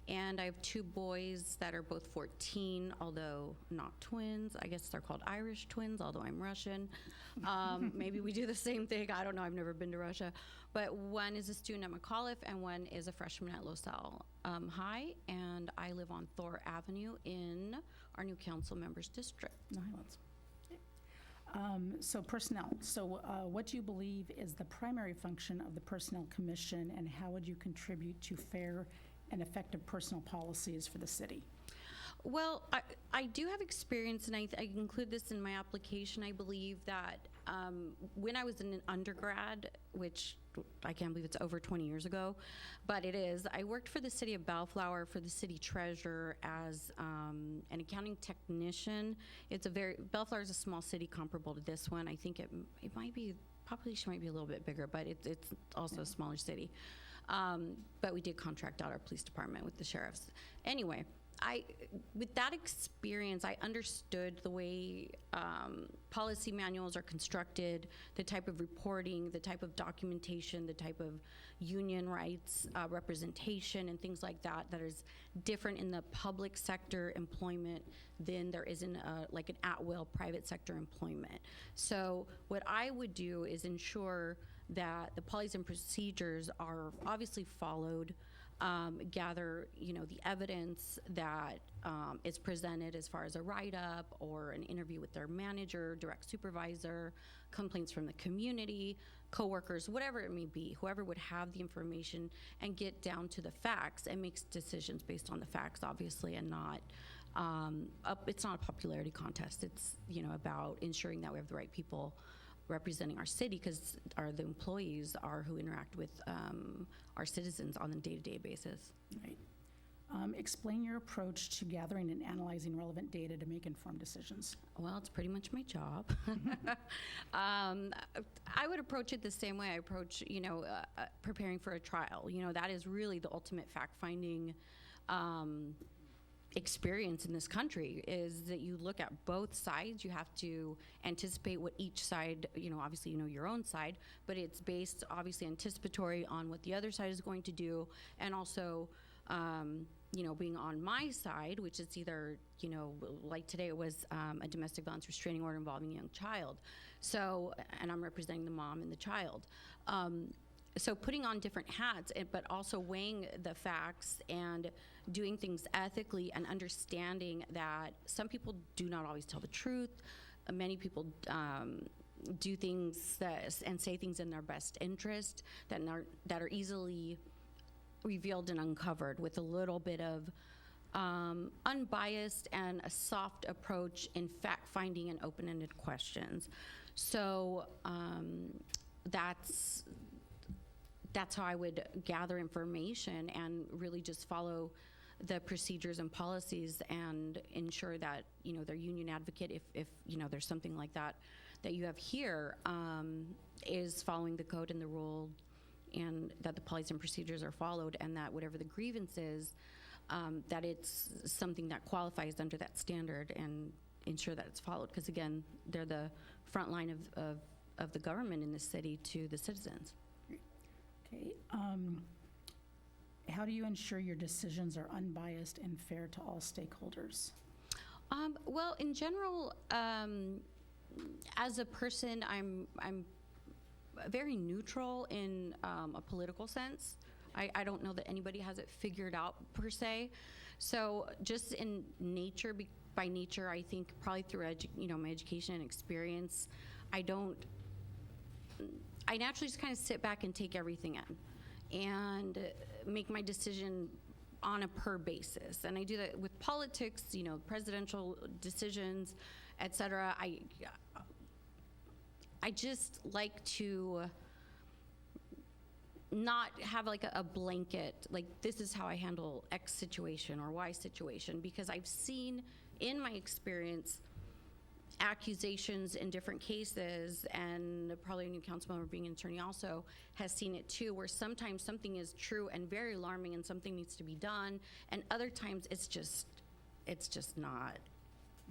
And I have 2 boys that are both 14, although not twins. I guess they're called Irish twins, although I'm Russian. Maybe we do the same thing. I don't know. I've never been to Russia. But one is a student at McAuliffe, and one is a freshman at LosAl High. And I live on Thor Avenue in our new council members district. No highlights. So personnel. So what do you believe is the primary function of the Personnel Commission, and how would you contribute to fair and effective personnel policies for the city? Well, I do have experience, and I include this in my application. I believe that when I was an undergrad, which I can't believe it's over 20 years ago, but it is, I worked for the city of Bellflower for the city treasurer as an accounting technician. Bellflower is a small city comparable to this one. I think it might be, population might be a little bit bigger, but it's also a smaller city. But we did contract out our police department with the sheriffs. Anyway, with that experience, I understood the way policy manuals are constructed, the type of reporting, the type of documentation, the type of union rights representation, and things like that is different in the public sector employment than there is in like an at-will private sector employment. So what I would do is ensure that the policies and procedures are obviously followed, gather, the evidence that is presented as far as a write-up or an interview with their manager, direct supervisor, complaints from the community, coworkers, whatever it may be, whoever would have the information, and get down to the facts and makes decisions based on the facts, obviously, and not, it's not a popularity contest. It's, about ensuring that we have the right people representing our city, because the employees are who interact with our citizens on a day-to-day basis. Right. Explain your approach to gathering and analyzing relevant data to make informed decisions. Well, it's pretty much my job. I would approach it the same way I approach, preparing for a trial. That is really the ultimate fact-finding experience in this country, is that you look at both sides. You have to anticipate what each side, obviously your own side, but it's based obviously anticipatory on what the other side is going to do, and also being on my side, which is either, like today it was a domestic violence restraining order involving a young child. So, and I'm representing the mom and the child. so putting on different hats, but also weighing the facts and doing things ethically and understanding that some people do not always tell the truth. Many people do things and say things in their best interest that are easily revealed and uncovered with a little bit of unbiased and a soft approach in fact-finding and open-ended questions. So that's how I would gather information and really just follow the procedures and policies and ensure that, their union advocate, if there's something like that you have here, is following the code and the rule, and that the policies and procedures are followed, and that whatever the grievance is, that it's something that qualifies under that standard, and ensure that it's followed. Because again, they're the front line of the government in the city to the citizens. Okay. How do you ensure your decisions are unbiased and fair to all stakeholders? Well, in general, as a person, I'm very neutral in a political sense. I don't know that anybody has it figured out per se. So just in nature, by nature, I think probably through my education and experience, I naturally just kind of sit back and take everything in and make my decision on a per basis. And I do that with politics, presidential decisions, et cetera. I just like to not have like a blanket, like this is how I handle X situation or Y situation, because I've seen in my experience accusations in different cases, and probably a new council member being an attorney also has seen it too, where sometimes something is true and very alarming and something needs to be done, and other times it's just not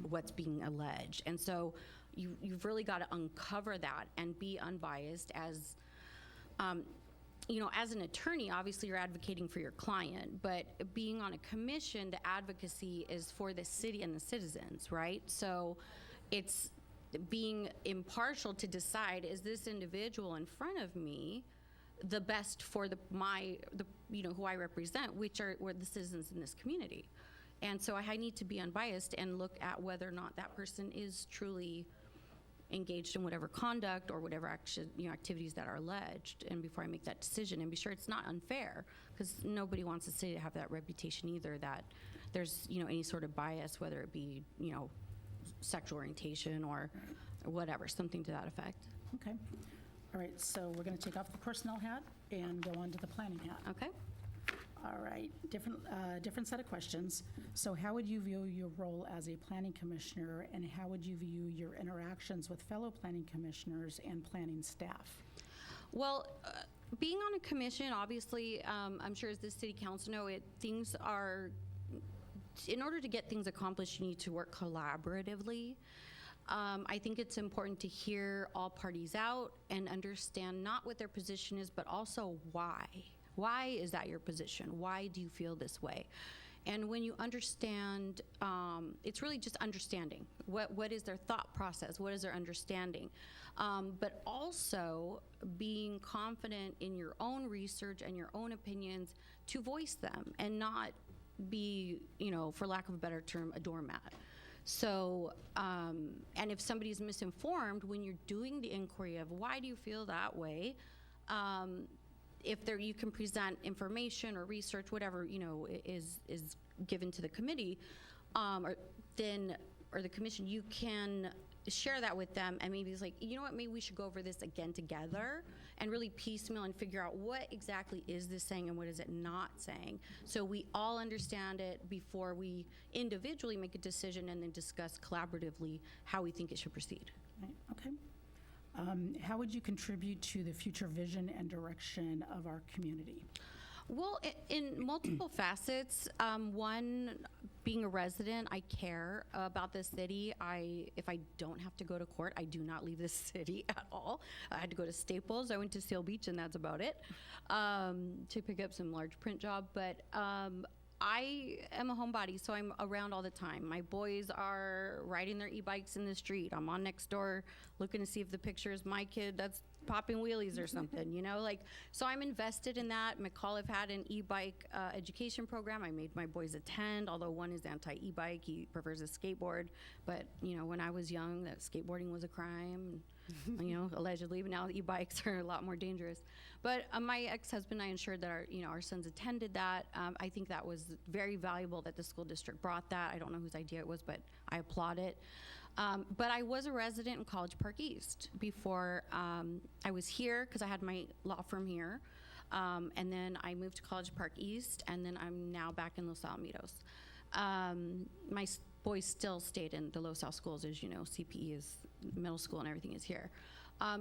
what's being alleged. And so you've really got to uncover that and be unbiased. As as an attorney, obviously you're advocating for your client, but being on a commission, the advocacy is for the city and the citizens, right? So it's being impartial to decide, is this individual in front of me the best for who I represent, which are the citizens in this community. And so I need to be unbiased and look at whether or not that person is truly engaged in whatever conduct or whatever action, activities that are alleged, and before I make that decision, and be sure it's not unfair, because nobody wants the city to have that reputation either, that there's any sort of bias, whether it be sexual orientation or whatever, something to that effect. Okay. All right, so we're going to take off the personnel hat and go on to the planning hat. Okay. All right, different set of questions. So how would you view your role as a planning commissioner, and how would you view your interactions with fellow planning commissioners and planning staff? Well, being on a commission, obviously, I'm sure as the city council know, things are, in order to get things accomplished, you need to work collaboratively. I think it's important to hear all parties out and understand not what their position is, but also why. Why is that your position? Why do you feel this way? And when you understand, it's really just understanding. What is their thought process? What is their understanding? But also being confident in your own research and your own opinions to voice them and not be, for lack of a better term, a doormat. So, and if somebody's misinformed, when you're doing the inquiry of why do you feel that way, if you can present information or research, whatever is given to the committee, or the commission, you can share that with them, and maybe it's like, maybe we should go over this again together and really piecemeal and figure out what exactly is this saying and what is it not saying, so we all understand it before we individually make a decision and then discuss collaboratively how we think it should proceed. Right. Okay. How would you contribute to the future vision and direction of our community? Well, in multiple facets. One, being a resident, I care about the city. If I don't have to go to court, I do not leave the city at all. I had to go to Staples. I went to Seal Beach, and that's about it, to pick up some large print job. But I am a homebody, so I'm around all the time. My boys are riding their e-bikes in the street. I'm on next door looking to see if the picture is my kid that's popping wheelies or something, you know? Like, so I'm invested in that. McAuliffe had an e-bike education program. I made my boys attend, although one is anti-e-bike. He prefers a skateboard. But, you know, when I was young, that skateboarding was a crime. You know, allegedly, but now e-bikes are a lot more dangerous. But my ex-husband and I ensured that our sons attended that. I think that was very valuable that the school district brought that. I don't know whose idea it was, but I applaud it. But I was a resident in College Park East before I was here because I had my law firm here. And then I moved to College Park East, and then I'm now back in Los Alamitos. Boys still stayed in the Los Al schools, as you know. CPE is middle school and everything is here.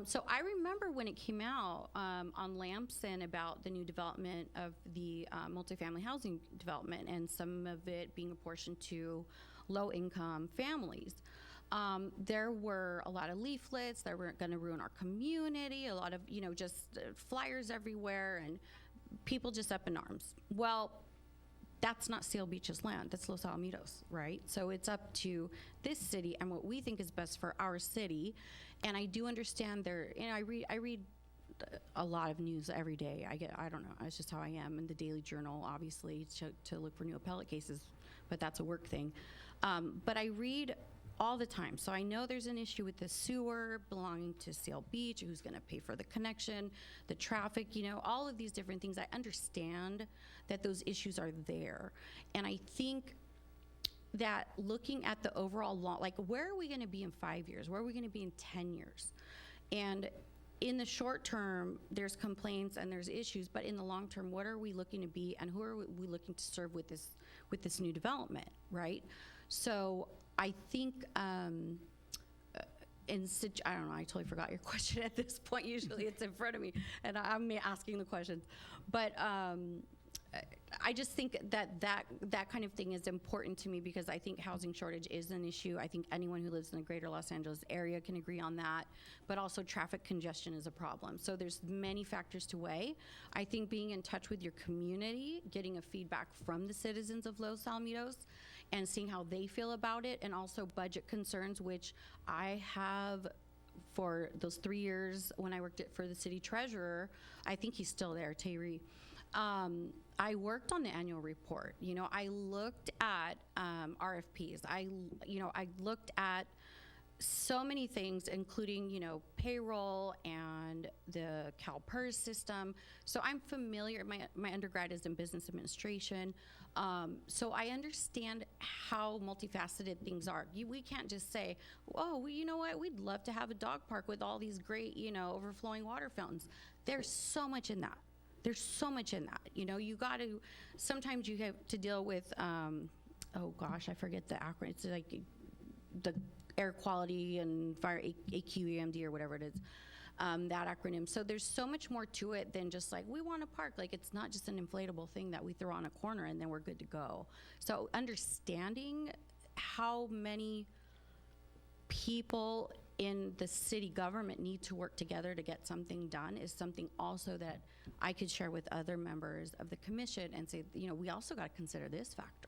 So I remember when it came out on Lamson about the new development of the multifamily housing development and some of it being apportioned to low-income families. There were a lot of leaflets that were going to ruin our community, a lot of, you know, just flyers everywhere and people just up in arms. Well, that's not Seal Beach's land, that's Los Alamitos, right? So it's up to this city and what we think is best for our city. And I do understand I read a lot of news every day. I don't know, it's just how I am. In the Daily Journal, obviously, to look for new appellate cases, but that's a work thing. But I read all the time. So I know there's an issue with the sewer belonging to Seal Beach, who's gonna pay for the connection, the traffic, you know, all of these different things. I understand that those issues are there. And I think that looking at the overall law, like where are we gonna be in 5 years? Where are we gonna be in 10 years? And in the short term, there's complaints and there's issues, but in the long term, what are we looking to be and who are we looking to serve with this new development, right? So I think, I don't know, I totally forgot your question at this point. Usually it's in front of me and I'm asking the questions. But I just think that kind of thing is important to me because I think housing shortage is an issue. I think anyone who lives in the greater Los Angeles area can agree on that, but also traffic congestion is a problem. So there's many factors to weigh. I think being in touch with your community, getting a feedback from the citizens of Los Alamitos, and seeing how they feel about it, and also budget concerns, which I have for those 3 years when I worked for the city treasurer. I think he's still there, Terry. I worked on the annual report. You know, I looked at RFPs. I looked at so many things, including, you know, payroll and the CalPERS system. So I'm familiar, my undergrad is in business administration. So I understand how multifaceted things are. We can't just say, oh, you know what, we'd love to have a dog park with all these great, you know, overflowing water fountains. There's so much in that. There's so much in that. You know, sometimes you have to deal with, oh gosh, I forget the acronym. It's like the air quality and fire AQEMD or whatever it is, that acronym. So there's so much more to it than just like, we want a park. Like, it's not just an inflatable thing that we throw on a corner and then we're good to go. So understanding how many people in the city government need to work together to get something done is something also that I could share with other members of the commission and say, you know, we also got to consider this factor.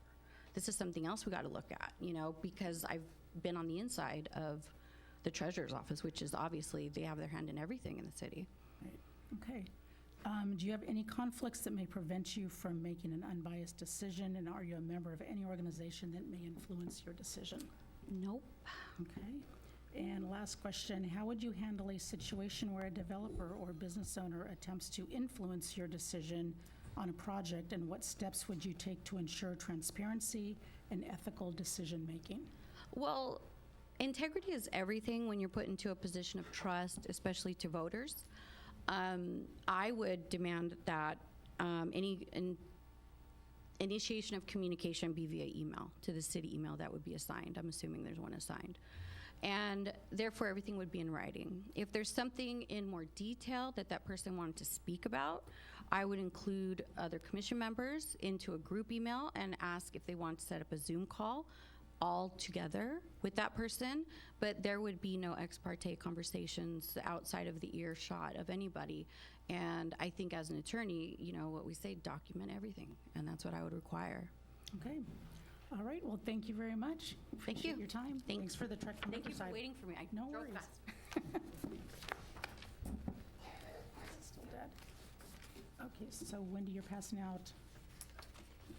This is something else we got to look at, you know, because I've been on the inside of the treasurer's office, which is obviously they have their hand in everything in the city. Right. Okay. Do you have any conflicts that may prevent you from making an unbiased decision, and are you a member of any organization that may influence your decision? Nope. Okay. And last question, how would you handle a situation where a developer or business owner attempts to influence your decision on a project, and what steps would you take to ensure transparency and ethical decision-making? Well, integrity is everything when you're put into a position of trust, especially to voters. I would demand that any initiation of communication be via email to the city email that would be assigned. I'm assuming there's one assigned. And therefore, everything would be in writing. If there's something in more detail that person wanted to speak about, I would include other commission members into a group email and ask if they want to set up a Zoom call all together with that person, but there would be no ex parte conversations outside of the earshot of anybody. And I think as an attorney, you know, what we say, document everything, and that's what I would require. Okay. All right, well, thank you very much. Thank Appreciate you. your time. Thanks for the trek from Thank you for Riverside. waiting for me. I No drove worries. fast. Still dead. Okay, so Wendy, you're passing out.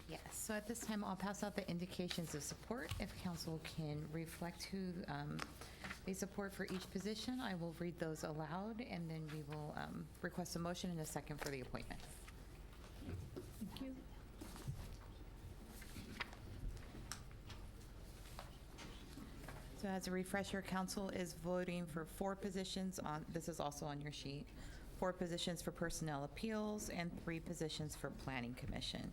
Yes, so at this time, I'll pass out the indications of support. If council can reflect who they support for each position, I will read those aloud, and then we will request a motion and a second for the appointment. Thank you. So as a refresher, council is voting for 4 positions on, this is also on your sheet, 4 positions for personnel appeals and 3 positions for planning commission.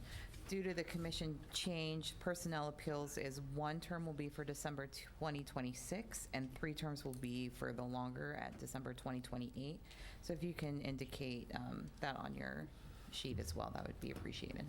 Due to the commission change, personnel appeals is 1 term will be for December 2026, and 3 terms will be for the longer at December 2028. So if you can indicate that on your sheet as well, that would be appreciated.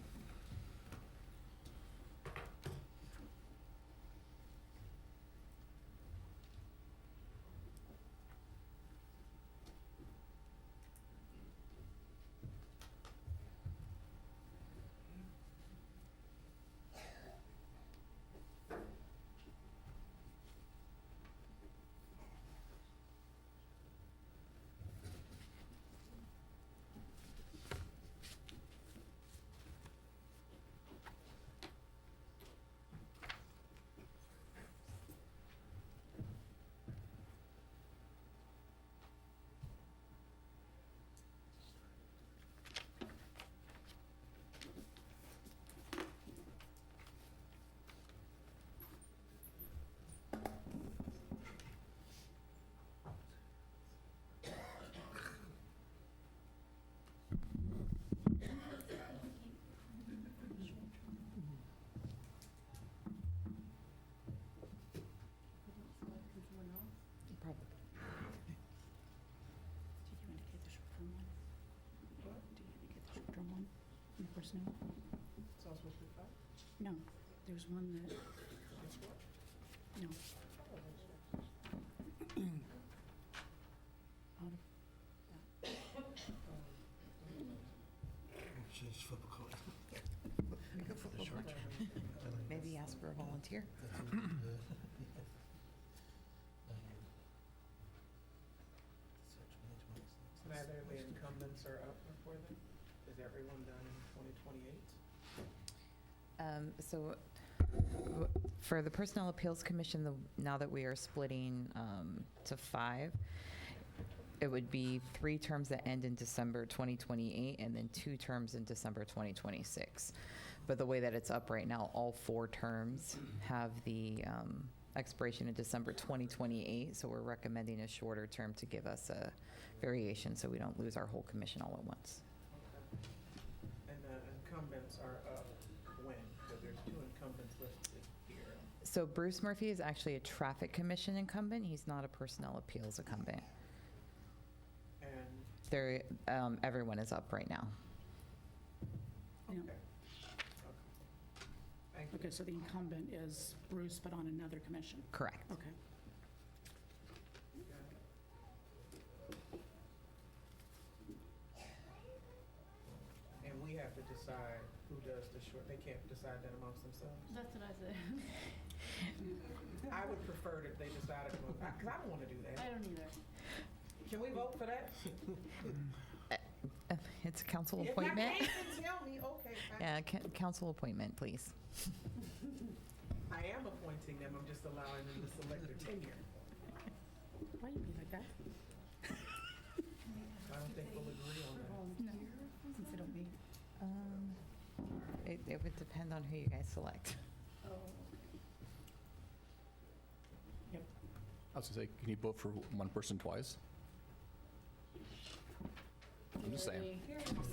Personnel? No, there's one that, no. Out Maybe ask for a volunteer. Neither the incumbents are up before them? Is everyone done in 2028? So for the Personnel Appeals Commission, now that we are splitting to 5, it would be 3 terms that end in December 2028 and then 2 terms in December 2026. But the way that it's up right now, all 4 terms have the expiration in December 2028, so we're recommending a shorter term to give us a variation so we don't lose our whole commission all at once. And the incumbents are up when? Because there's 2 incumbents listed here. So Bruce Murphy is actually a Traffic Commission incumbent. He's not a Personnel Appeals incumbent. And, Everyone is up right now. okay. No. Thank you. Okay, so the incumbent is Bruce, but on another commission. Correct. Okay. And we have to decide who does the short, they can't decide that amongst themselves? That's what I said. I would prefer that they decided, because I don't want to do that. I don't either. Can we vote for that? It's a council If appointment. I can't, then tell me, okay. Yeah, council appointment, please. I am appointing them, I'm just allowing them to select their tenure. Why you be like that? I don't think we'll agree on that. Since they don't meet. It would depend on who you guys select. Yep. I was gonna say, can you vote for one person twice? I'm just saying.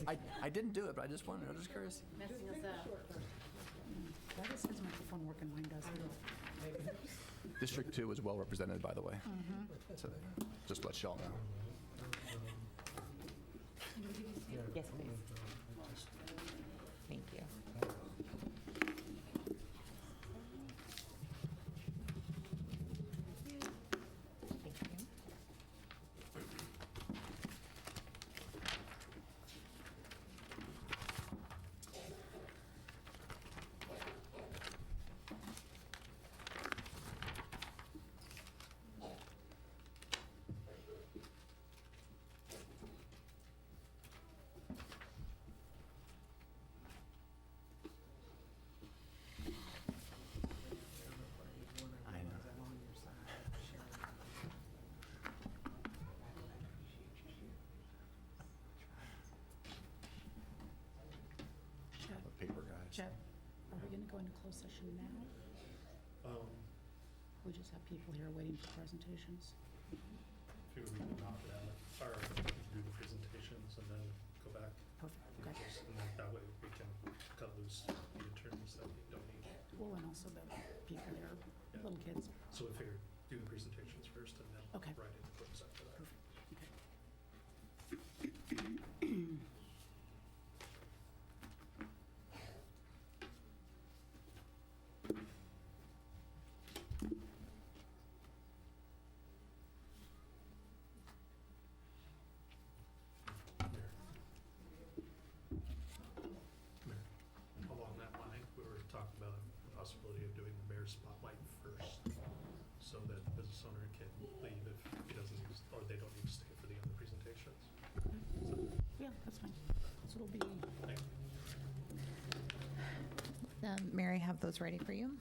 I didn't do it, but I just wondered, I was just curious. Messing us up. Why does his microphone work and mine doesn't? District 2 is well represented, by the way. So just to let y'all know. Yes, please. Thank you. Thank you. Jeff, are we going to go into closed session now? We just have people here waiting for presentations. Figure we can knock it out, or do the presentations and then go back. Perfect, okay. And then that way we can cut loose the attorneys that we don't need. Well, and also the people that are Yeah. little kids. So we figured do the presentations first and then Okay. write in the clips after that. Okay. Mayor, along that line, we were talking about the possibility of doing the mayor's spotlight first, so that the business owner can leave if he doesn't need, or they don't need to stay for the other presentations. Yeah, that's fine. So it'll be, Thank you. Mary, have those ready for you.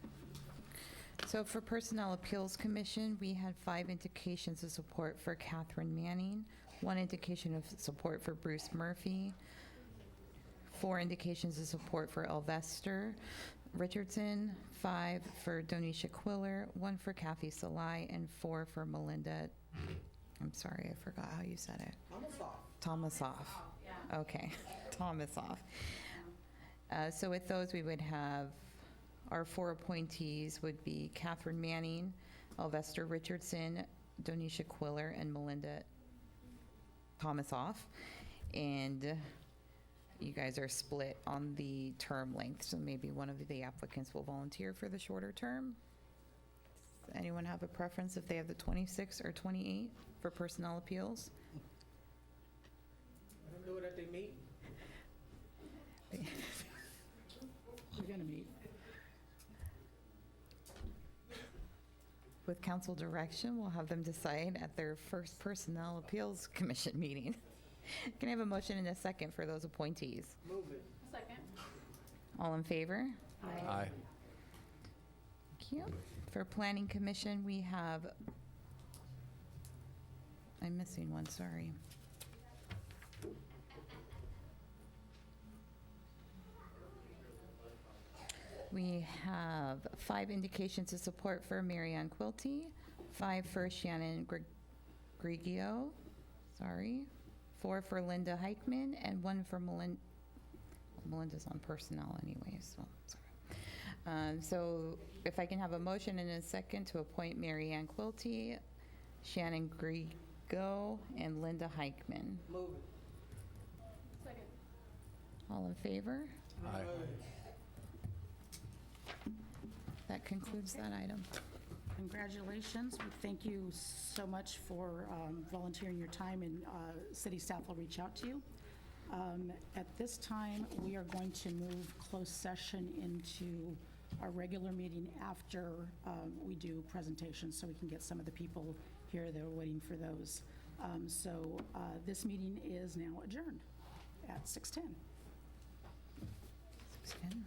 So for Personnel Appeals Commission, we had 5 indications of support for Catherine Manning, 1 indication of support for Bruce Murphy, 4 indications of support for Elvester Richardson, 5 for Donisha Quiller, 1 for Kathy Salai, and 4 for Melinda, I'm sorry, I forgot how you said it. Thomasoff. Okay, Thomasoff. So with those, we would have, our 4 appointees would be Catherine Manning, Elvester Richardson, Donisha Quiller, and Melinda Thomasoff. And you guys are split on the term length, so maybe one of the applicants will volunteer for the shorter term. Does anyone have a preference if they have the 26 or 28 for personnel appeals? I don't know that they meet. we're going to meet. With council direction, we'll have them decide at their first Personnel Appeals Commission meeting. Can I have a motion and a second for those appointees? Move it. Second. All in favor? Aye. Thank you. For Planning Commission, we have, I'm missing one, sorry. We have 5 indications of support for Marianne Quilty, 5 for Shannon Grigio, 4 for Linda Heichman, and 1 for Melinda's on personnel anyway, so, sorry. So if I can have a motion and a second to appoint Marianne Quilty, Shannon Grigo, and Linda Heichman. Move it. Second. All in favor? Aye. That concludes that item. Congratulations. We thank you so much for volunteering your time, and city staff will reach out to you. At this time, we are going to move closed session into our regular meeting after we do presentations, so we can get some of the people here that are waiting for those. So this meeting is now adjourned at 6:10. 6:10.